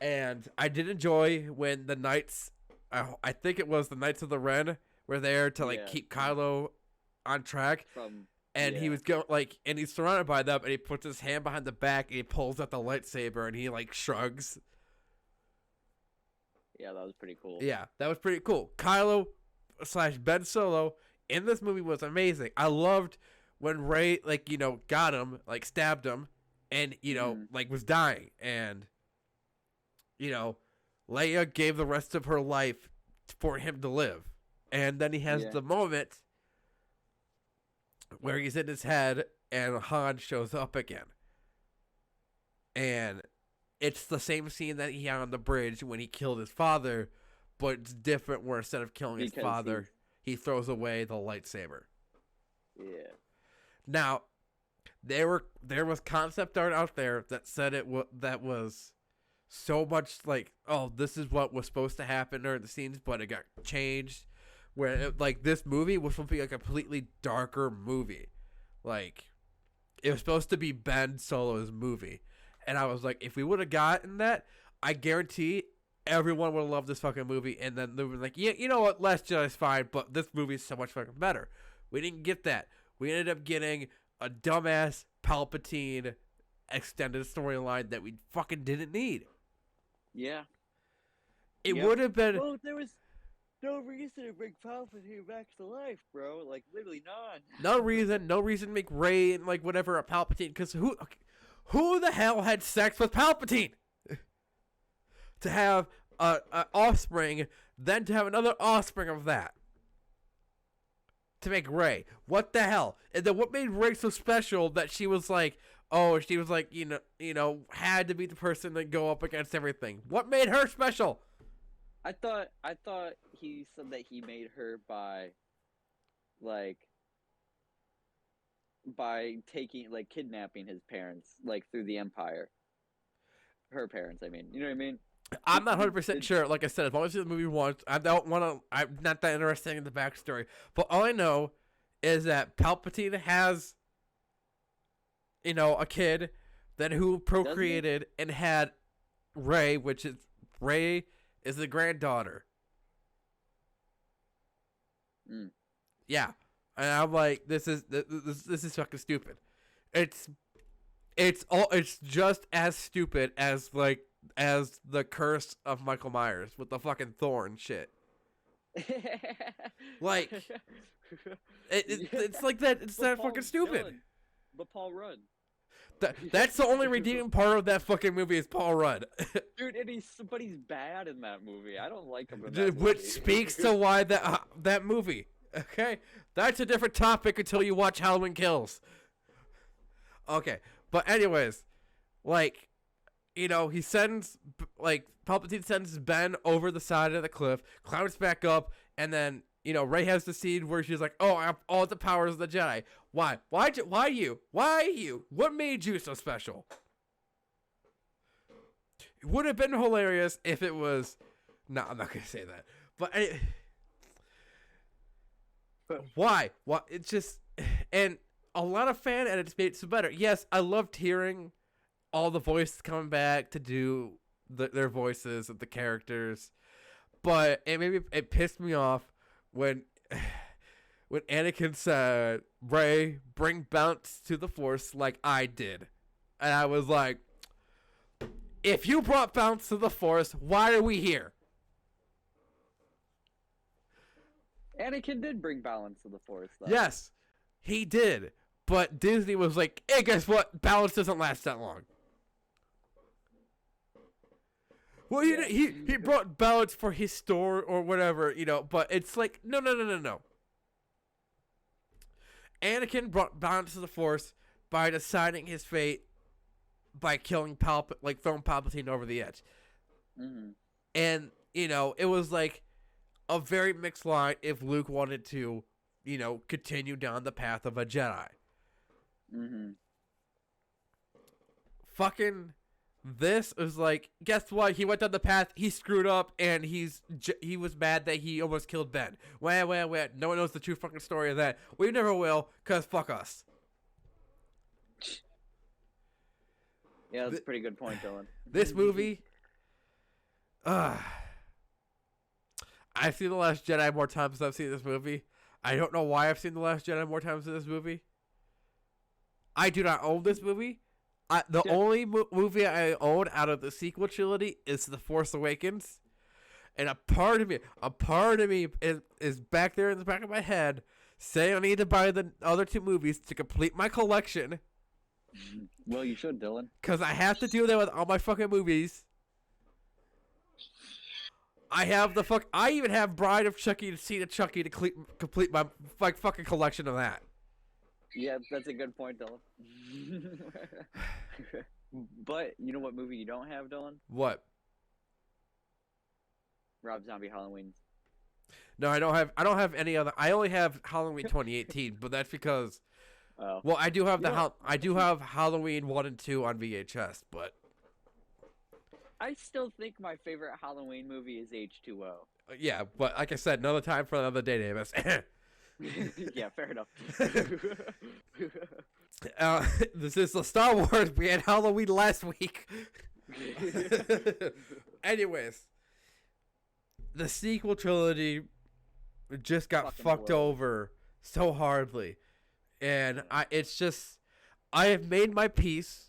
And I did enjoy when the Knights, I think it was the Knights of the Ren, were there to keep Kylo on track. He was and he's surrounded by them, and he puts his hand behind the back and he pulls out the lightsaber and he shrugs. Yeah, that was pretty cool. Yeah, that was pretty cool. Kylo / Ben Solo in this movie was amazing. I loved when Rey got him, stabbed him, and was dying, and Leia gave the rest of her life for him to live, and then he has the moment where he's in his head and Han shows up again, and it's the same scene that he had on the bridge when he killed his father, but it's different where instead of killing his father, he throws away the lightsaber. Yeah. Now, there was concept art out there that said that was so much this is what was supposed to happen during the scenes, but it got changed. Where this movie was supposed to be a completely darker movie. It was supposed to be Ben Solo's movie. And I was like, if we would have gotten that, I guarantee everyone would have loved this fucking movie. And then they were like, yeah, you know what? Last Jedi's fine, but this movie is so much fucking better. We didn't get that. We ended up getting a dumbass Palpatine extended storyline that we fucking didn't need. Yeah. It would have been... Well, there was no reason to bring Palpatine back to life, bro. Literally none. No reason to make Rey and whatever a Palpatine. Because who the hell had sex with Palpatine? To have an offspring, then to have another offspring of that. to make Rey. What the hell? And then what made Rey so special that she was like, had to be the person that go up against everything? What made her special? I thought he said that he made her by kidnapping his parents, like, through the Empire. Her parents, I mean. You know what I mean? I'm not 100% sure. Like I said, I've only seen the movie once. I'm not that interested in the backstory. But all I know is that Palpatine has, a kid who procreated and had Rey, Rey is the granddaughter. Mm. Yeah. And I'm like, this is fucking stupid. It's just as stupid as the curse of Michael Myers with the fucking thorn shit. Like, it's like that. It's that fucking stupid. Dillon, but Paul Rudd. That's the only redeeming part of that fucking movie is Paul Rudd. Dude, and he's bad in that movie. I don't like him in that movie. Which speaks to why that movie. Okay, that's a different topic until you watch Halloween Kills. Okay, but anyways, he sends Palpatine sends Ben over the side of the cliff, climbs back up, and then Rey has the scene where she's like, "Oh, I have all the powers of the Jedi." Why? Why you? What made you so special? It would have been hilarious if it was. No, I'm not gonna say that. But why? It's just, and a lot of fan edits made it better. Yes, I loved hearing all the voices coming back to do their voices of the characters, but it pissed me off when Anakin said, "Rey, bring balance to the Force like I did," and I was like, if you brought balance to the Force, why are we here? Anakin did bring balance to the Force, though. Yes, he did. But Disney was like, hey, guess what? Balance doesn't last that long. Well, he brought balance for his store or whatever, but it's like, no. Anakin brought balance to the Force by deciding his fate by killing throwing Palpatine over the edge. Mm-hmm. And, it was like a very mixed line if Luke wanted to, continue down the path of a Jedi. Mm-hmm. Fucking this is like, guess what? He went down the path, he screwed up, and he was mad that he almost killed Ben. Wait. No one knows the true fucking story of that. We never will, because fuck us. Yeah, that's a pretty good point, Dillon. This movie, I've seen The Last Jedi more times than I've seen this movie. I don't know why I've seen The Last Jedi more times than this movie. I do not own this movie. The only movie I own out of the sequel trilogy is The Force Awakens. And a part of me is back there in the back of my head saying I need to buy the other two movies to complete my collection. Well, you should, Dillon. Because I have to do that with all my fucking movies. I even have Bride of Chucky to see the Chucky to complete my fucking collection of that. Yeah, that's a good point, Dillon. But you know what movie you don't have, Dillon? What? Rob Zombie Halloween. No, I don't have any other. I only have Halloween 2018, but that's because. Oh. Well, I do have I do have Halloween 1 and 2 on VHS, but. I still think my favorite Halloween movie is H2O. Yeah, but like I said, another time for another day, Davis. Yeah, fair enough. This is the Star Wars. We had Halloween last week. Anyways, the sequel trilogy just got fucked over so hardly, and I have made my peace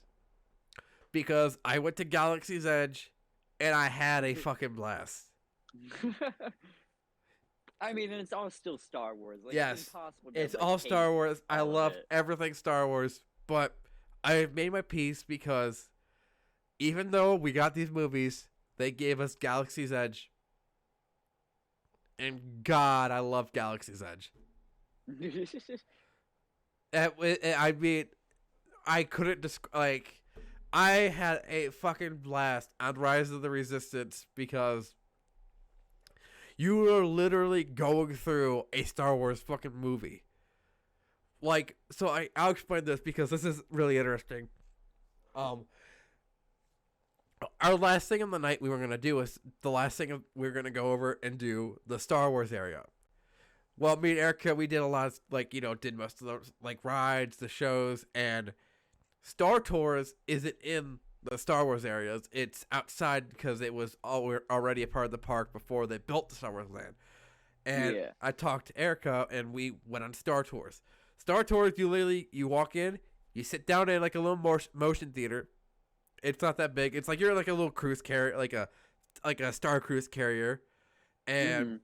because I went to Galaxy's Edge and I had a fucking blast. I mean, it's all still Star Wars. Like, yes, it's all Star Wars. I love everything Star Wars, but I have made my peace because even though we got these movies, they gave us Galaxy's Edge. And God, I love Galaxy's Edge. I mean, I couldn't I had a fucking blast on Rise of the Resistance because you were literally going through a Star Wars fucking movie. Like, so I'll explain this because this is really interesting. Our last thing on the night we were gonna do is the last thing we were gonna go over and do the Star Wars area. Well, me and Erica, we did a lot of did most of the rides, the shows, and Star Tours isn't in the Star Wars areas. It's outside because it was already a part of the park before they built the Star Wars land. And I talked to Erica, and we went on Star Tours. Star Tours, you walk in, you sit down in like a little motion theater. It's not that big. It's like you're like a little cruise carrier, like a Star Cruise carrier, and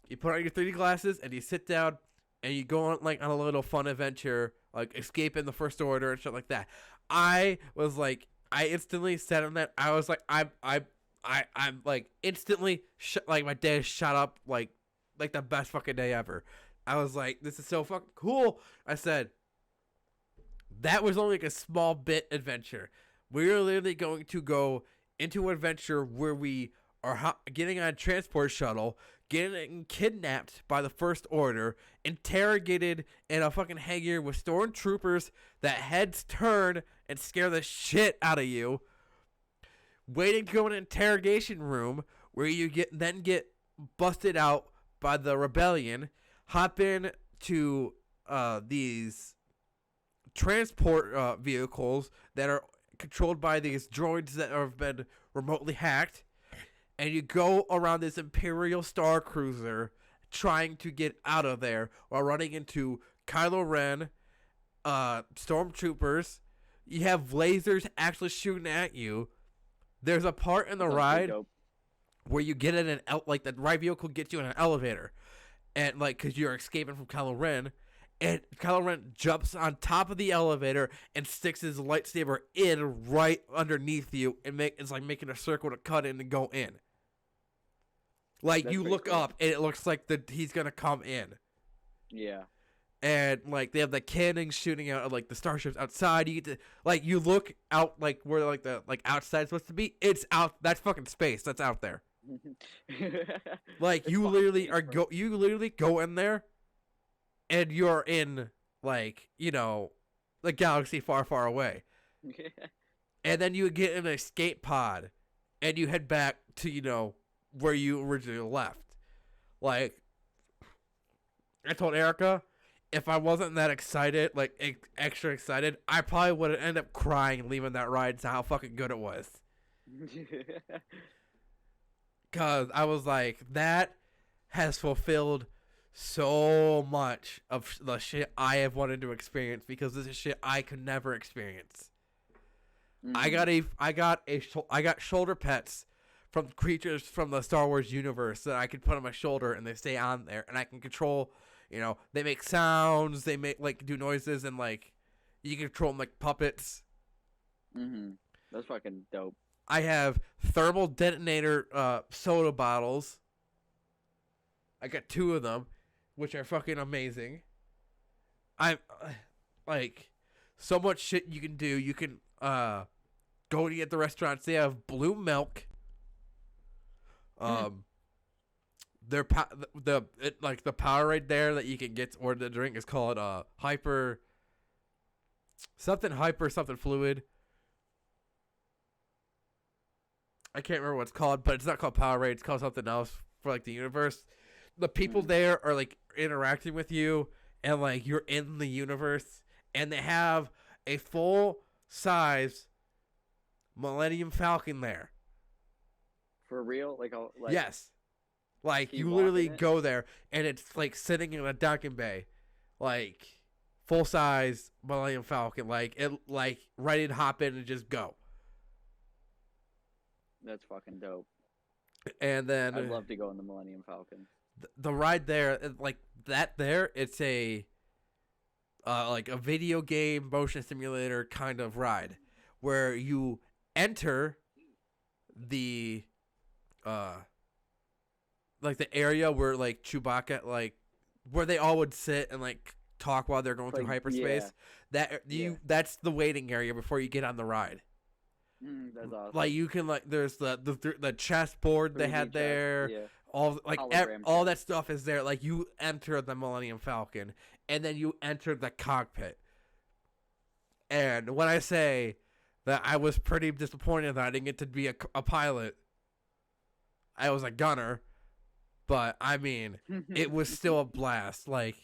you put on your 3D glasses and you sit down and you go on on a little fun adventure, like escaping the First Order and shit like that. I instantly sat on that. I was like, I'm like instantly like my day shot up like the best fucking day ever. I was like, this is so fucking cool. I said, that was only like a small bit adventure. We're literally going to go into an adventure where we are getting on a transport shuttle, getting kidnapped by the First Order, interrogated in a fucking hangar with stormtroopers that heads turn and scare the shit out of you, waiting to go in an interrogation room where you get busted out by the rebellion, hop in to these transport vehicles that are controlled by these droids that have been remotely hacked, and you go around this Imperial Star Cruiser trying to get out of there while running into Kylo Ren, stormtroopers. You have lasers actually shooting at you. There's a part in the ride where you get in the ride vehicle gets you in an elevator, and because you're escaping from Kylo Ren. And Kylo Ren jumps on top of the elevator and sticks his lightsaber in right underneath you, and it's like making a circle to cut in and go in. Like, that's you look cool. Up and it looks like he's gonna come in. Yeah. And they have the cannons shooting out of the starships outside. You get to you look out where the outside's supposed to be. It's out. That's fucking space. That's out there. You literally go in there. And you're in, the galaxy far, far away. And then you get in an escape pod, and you head back to, where you originally left. I told Erica, if I wasn't that excited, extra excited, I probably would have ended up crying leaving that ride to how fucking good it was. Because I was like, that has fulfilled so much of the shit I have wanted to experience, because this is shit I could never experience. I got shoulder pets from creatures from the Star Wars universe that I could put on my shoulder and they stay on there, and I can control. They make sounds, they make do noises, and you can control them like puppets. That's fucking dope. I have thermal detonator soda bottles. I got 2 of them, which are fucking amazing. I'm so much shit you can do. You can go to get the restaurants. They have blue milk. The Powerade there that you can get or the drink is called something fluid. I can't remember what it's called, but it's not called Powerade. It's called something else for the universe. The people there are interacting with you, and you're in the universe, and they have a full size Millennium Falcon there. For real? Yes. You literally go there, and it's sitting in a docking bay, full size Millennium Falcon, ready to hop in and just go. That's fucking dope. And then I'd love to go in the Millennium Falcon. The ride there, it's a a video game motion simulator kind of ride where you enter the the area where Chewbacca where they all would sit and like talk while they're going through hyperspace. That's the waiting area before you get on the ride. That's awesome. Like you can like there's the chessboard they had there. Yeah. All like all that stuff is there. Like you enter the Millennium Falcon and then you enter the cockpit. And when I say that I was pretty disappointed that I didn't get to be a pilot, I was a gunner, but I mean, it was still a blast. Like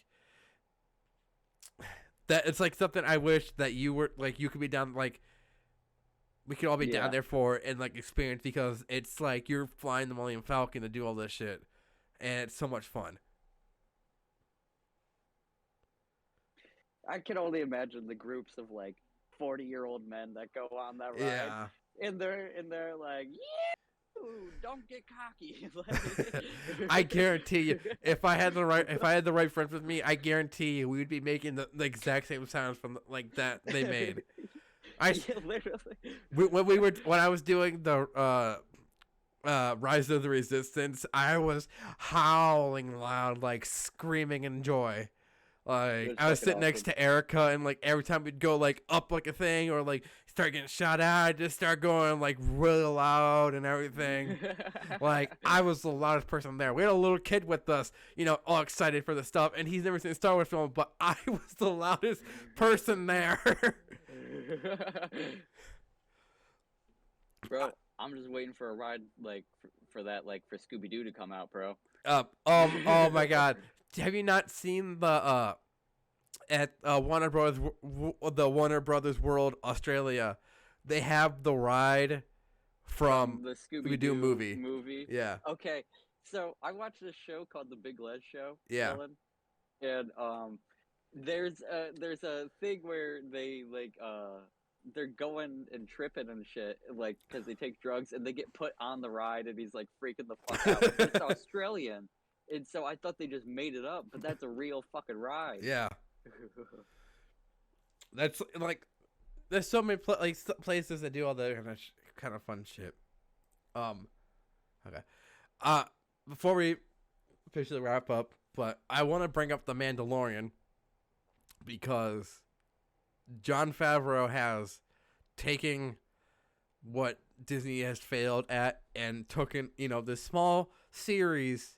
that, it's like something I wish that you were like you could be down like. We could all be down there for and like experience because it's like you're flying the Millennium Falcon to do all this shit, and it's so much fun. I can only imagine the groups of like 40-year-old men that go on that ride. Yeah, and they're like, yeah, don't get cocky. I guarantee you, if I had the right friends with me, I guarantee you we would be making the exact same sounds from like that they made. Literally. When I was doing the Rise of the Resistance, I was howling loud, like screaming in joy. Like I was sitting next to Erica, and like every time we'd go like up like a thing or like start getting shot at, I'd just start going like really loud and everything. Like I was the loudest person there. We had a little kid with us, all excited for the stuff, and he's never seen a Star Wars film, but I was the loudest person there. Bro, I'm just waiting for a ride like for that like for Scooby-Doo to come out, bro. Oh my God, have you not seen the at Warner Brothers World Australia? They have the ride from the Scooby-Doo movie. Yeah. Okay, so I watched this show called The Big Les Show. Yeah. Dillon, and there's a thing where they like they're going and tripping and shit like because they take drugs and they get put on the ride and he's like freaking the fuck out. It's Australian, and so I thought they just made it up, but that's a real fucking ride. Yeah. That's like there's so many places that do all that kind of fun shit. Okay. Before we officially wrap up, but I want to bring up The Mandalorian. Because Jon Favreau has taken what Disney has failed at and taken, this small series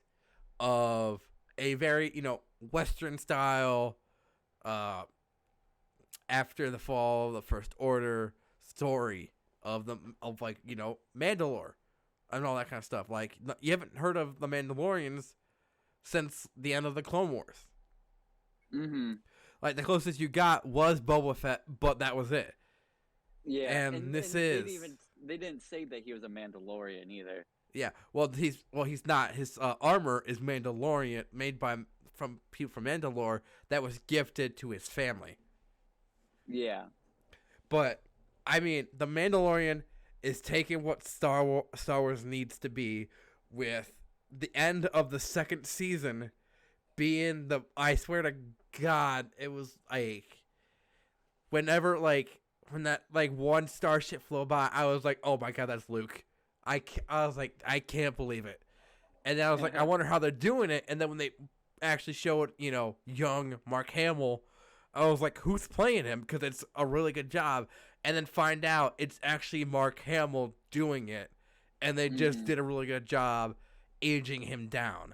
of a very, Western style, after the fall of the First Order story of Mandalore and all that kind of stuff. Like, you haven't heard of the Mandalorians since the end of the Clone Wars. Mm-hmm. Like, the closest you got was Boba Fett, but that was it. Yeah, and they didn't say that he was a Mandalorian either. Yeah, well, he's not. His armor is Mandalorian, made from people from Mandalore that was gifted to his family. Yeah. But, I mean, The Mandalorian is taking what Star Wars needs to be, with the end of the second season being I swear to God, it was like whenever when that one starship flew by, I was like, oh my God, that's Luke. I was like, I can't believe it. And then I was like, I wonder how they're doing it. And then when they actually showed, young Mark Hamill, I was like, who's playing him? Because it's a really good job. And then find out it's actually Mark Hamill doing it. And they just did a really good job aging him down.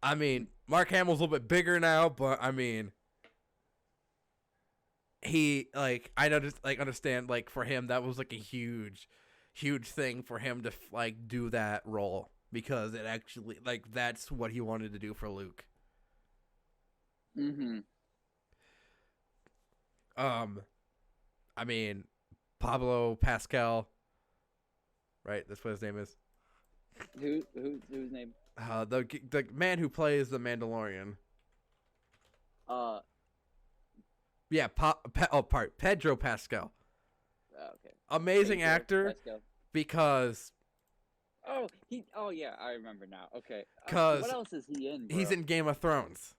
I mean, Mark Hamill's a little bit bigger now, but I mean, he I noticed understand for him that was a huge thing for him to do that role because it actually that's what he wanted to do for Luke. Mm-hmm. I mean, Pablo Pascal, right? That's what his name is. Whose name? The man who plays the Mandalorian. Yeah, Pedro Pascal. Okay. Amazing actor. Pascal. Because. Oh yeah, I remember now. Okay. Because what else is he in? Bro? He's in Game of Thrones.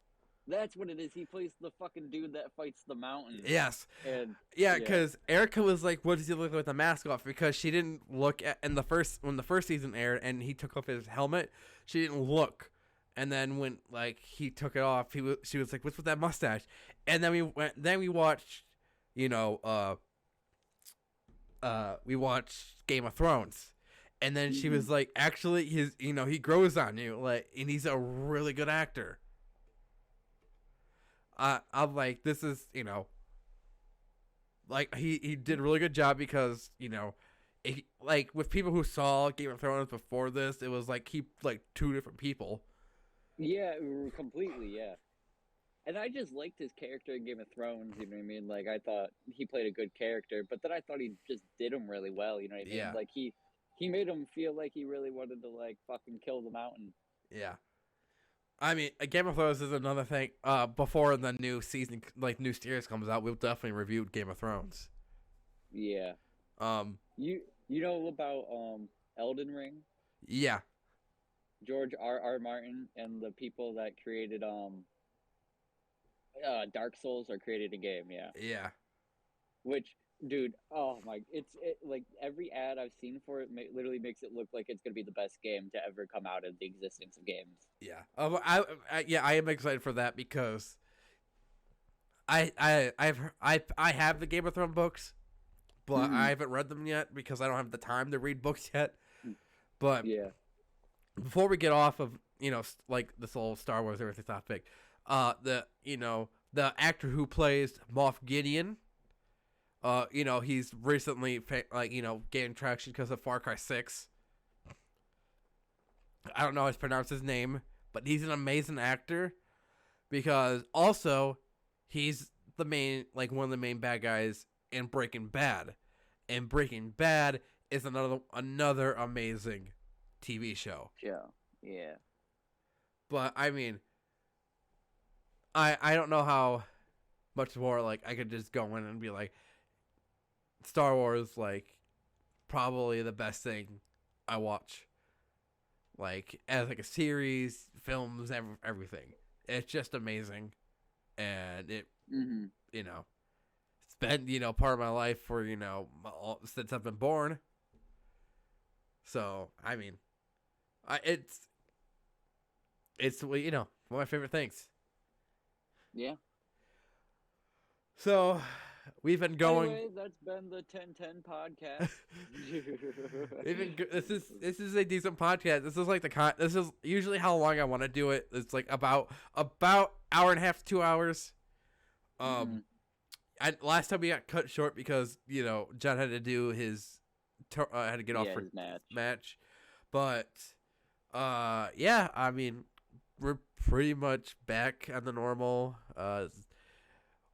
That's what it is. He plays the fucking dude that fights the mountain. Yes. And yeah, because Erica was like, "What does he look like with the mask off?" Because she didn't look at when the first season aired and he took off his helmet. She didn't look, And then when like he took it off, she was like, "What's with that mustache?" And then we watched, we watched Game of Thrones. And then she was like, "Actually, he grows on you, like, and he's a really good actor." I'm like, this is, like he did a really good job because like with people who saw Game of Thrones before this, it was like two different people. Yeah, completely. Yeah, and I just liked his character in Game of Thrones. You know what I mean? Like I thought he played a good character, but then I thought he just did him really well. You know what I mean? Yeah. Like he made him feel like he really wanted to like fucking kill the mountain. Yeah. I mean, Game of Thrones is another thing. Before the new season, like new series comes out, we'll definitely review Game of Thrones. Yeah. You know about Elden Ring? Yeah. George R. Martin and the people that created Dark Souls are created a game. Yeah. Yeah. Which, dude, oh my, like every ad I've seen for it literally makes it look like it's gonna be the best game to ever come out of the existence of games. Yeah. I am excited for that because I have the Game of Thrones books, but I haven't read them yet because I don't have the time to read books yet. But yeah, before we get off of like this whole Star Wars everything topic, the actor who plays Moff Gideon, he's recently gained traction because of Far Cry 6. I don't know how to pronounce his name, but he's an amazing actor because also he's one of the main bad guys in Breaking Bad, and Breaking Bad is another amazing TV show. Yeah. But I mean, I don't know how much more like I could just go in and be like, Star Wars, like, probably the best thing I watch. Like, as like a series, films, everything. It's just amazing. And it, it's been, part of my life for, since I've been born. So, I mean, it's one of my favorite things. Yeah. So, we've been going. Anyway, that's been the 1010 podcast. This is a decent podcast. This is like this is usually how long I want to do it. It's like about hour and a half to 2 hours. Last time we got cut short because John had to do his had to get off for his match. But yeah, I mean we're pretty much back on the normal.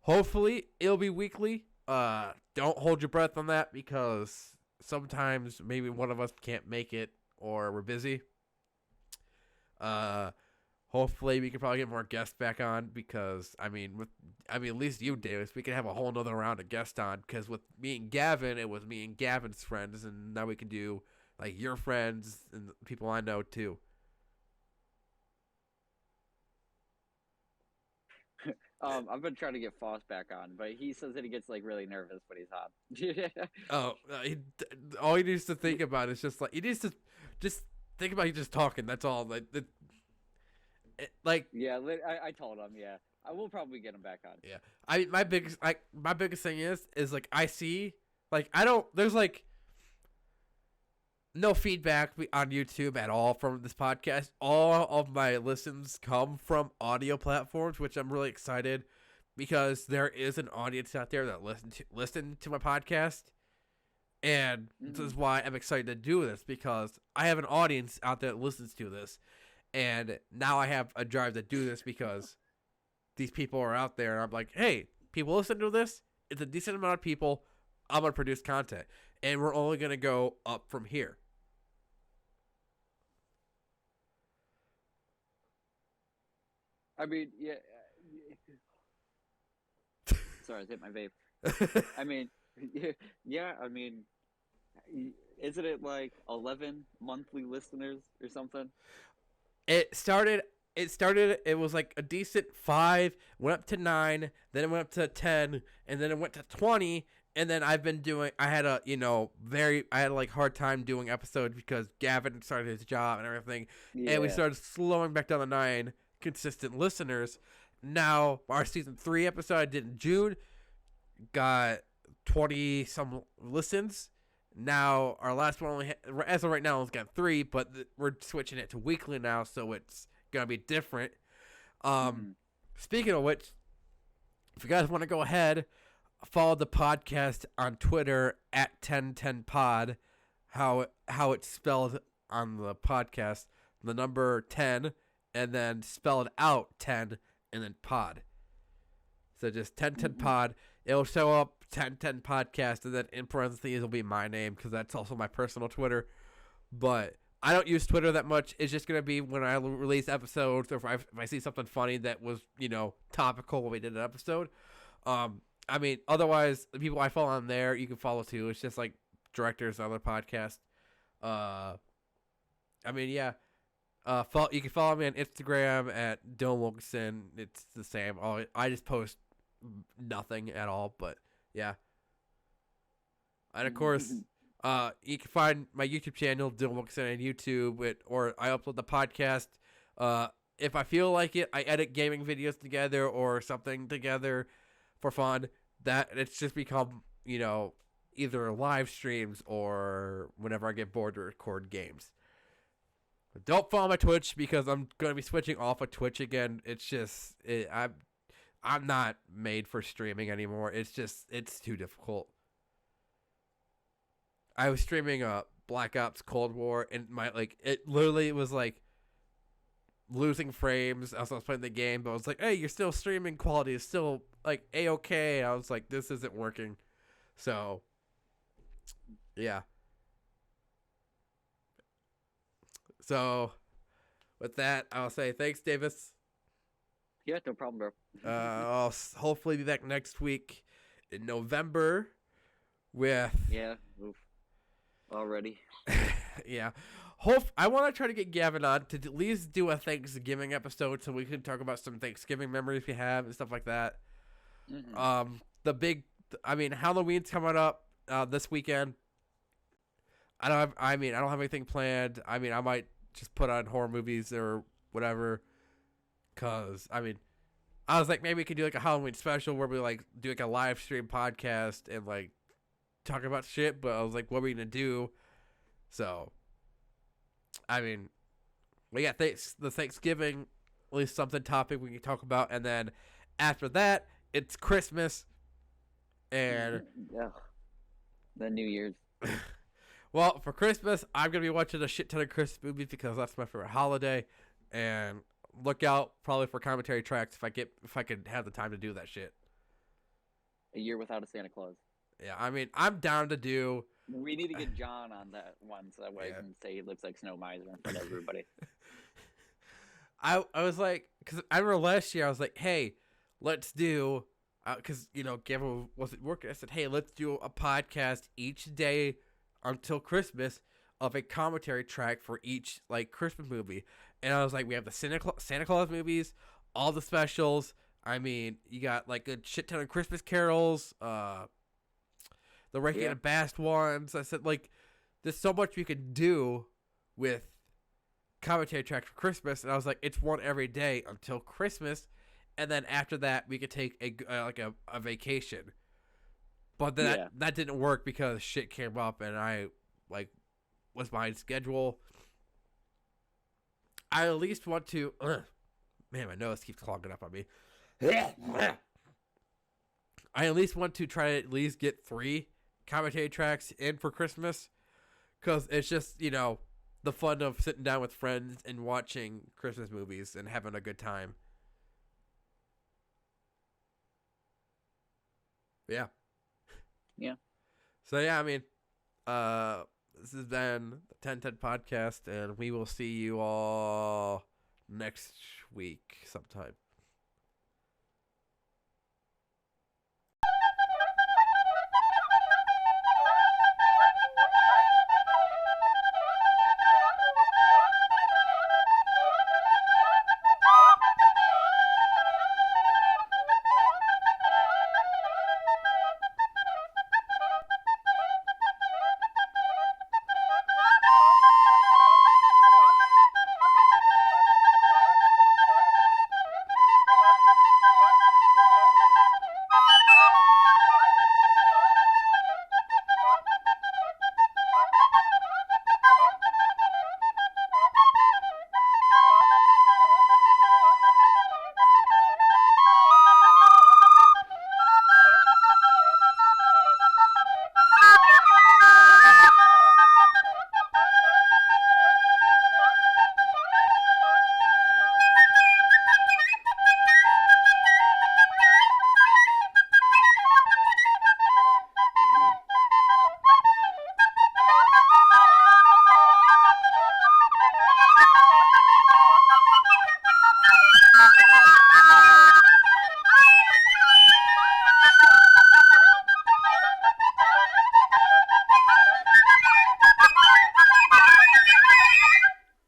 Hopefully it'll be weekly. Don't hold your breath on that because sometimes maybe one of us can't make it or we're busy. Hopefully we can probably get more guests back on because at least you, Davis, we can have a whole nother round of guests on because with me and Gavin, it was me and Gavin's friends, and now we can do like your friends and people I know too. I've been trying to get Foss back on, but he says that he gets like really nervous when he's on. All he needs to think about is just like he needs to just think about you just talking. That's all. Yeah, I told him. Yeah, I will probably get him back on. Yeah, my biggest thing is like I see like I don't there's like no feedback on YouTube at all from this podcast. All of my listens come from audio platforms, which I'm really excited because there is an audience out there that listen to my podcast. And this is why I'm excited to do this because I have an audience out there that listens to this. And now I have a drive to do this because these people are out there. And I'm like, hey, people listen to this. It's a decent amount of people. I'm going to produce content. And we're only going to go up from here. I mean, yeah. Sorry, I hit my vape. I mean, yeah. I mean, isn't it like 11 monthly listeners or something? It started. It was like a decent 5, went up to 9, then it went up to 10, and then it went to 20, And then I had like hard time doing episodes because Gavin started his job and everything. Yeah. And we started slowing back down the 9 consistent listeners. Now our season 3 episode I did in June got 20 some listens. Now our last one as of right now, only got 3, but we're switching it to weekly now, so it's gonna be different. Speaking of which, if you guys want to go ahead, follow the podcast on Twitter at 1010pod. How it's spelled on the podcast, the number 10, and then spelled out 10, and then pod. So just 1010pod. It'll show up 1010 podcast, and then in parentheses will be my name because that's also my personal Twitter. But I don't use Twitter that much. It's just gonna be when I release episodes, or if I see something funny that was topical when we did an episode. I mean, otherwise, the people I follow on there, you can follow too. It's just like directors, other podcasts. I mean, yeah. You can follow me on Instagram at Dillon Wilkinson. It's the same. I just post nothing at all, but yeah. And of course, you can find my YouTube channel, Dillon Wilkinson, on YouTube, or I upload the podcast. If I feel like it, I edit gaming videos together or something together for fun. That it's just become, either live streams or whenever I get bored to record games. But don't follow my Twitch because I'm gonna be switching off of Twitch again. It's just I'm not made for streaming anymore. It's too difficult. I was streaming Black Ops Cold War, and it literally was like losing frames as I was playing the game, but I was like, hey, you're still streaming, quality is still like A-okay. I was like, this isn't working. So yeah. So with that, I'll say thanks, Davis. Yeah, no problem, bro. I'll hopefully be back next week in November with... Yeah, oof. Already. Yeah. I want to try to get Gavin on to at least do a Thanksgiving episode so we can talk about some Thanksgiving memories we have and stuff like that. Mm-hmm. Halloween's coming up this weekend. I don't have anything planned. I might just put on horror movies or whatever. Cause I was like, maybe we could do like a Halloween special where we like do like a live stream podcast and like talk about shit. But I was like, what are we gonna do? So, we got the Thanksgiving, at least something topic we can talk about, and then after that, it's Christmas, and then New Year's. Well, for Christmas, I'm gonna be watching a shit ton of Christmas movies because that's my favorite holiday, and look out probably for commentary tracks if I could have the time to do that shit. A Year Without a Santa Claus. Yeah, I'm down to do. We need to get John on that one so that way I can say he looks like Snow Miser in front of everybody. I was like, because I remember last year I was like, hey, let's do, because Gavin wasn't working. I said, hey, let's do a podcast each day until Christmas of a commentary track for each like Christmas movie. And I was like, we have the Santa Claus movies, all the specials. You got like a shit ton of Christmas carols, the Rankin and Bast ones. I said, like, there's so much we could do with commentary tracks for Christmas. And I was like, it's one every day until Christmas. And then after that, we could take a vacation. But then that didn't work because shit came up and I was behind schedule. I at least want to... man, my nose keeps clogging up on me. I at least want to try to at least get 3 commentary tracks in for Christmas. Because it's just, the fun of sitting down with friends and watching Christmas movies and having a good time. Yeah. Yeah. So, yeah, this has been the 1010 podcast, and we will see you all next week sometime.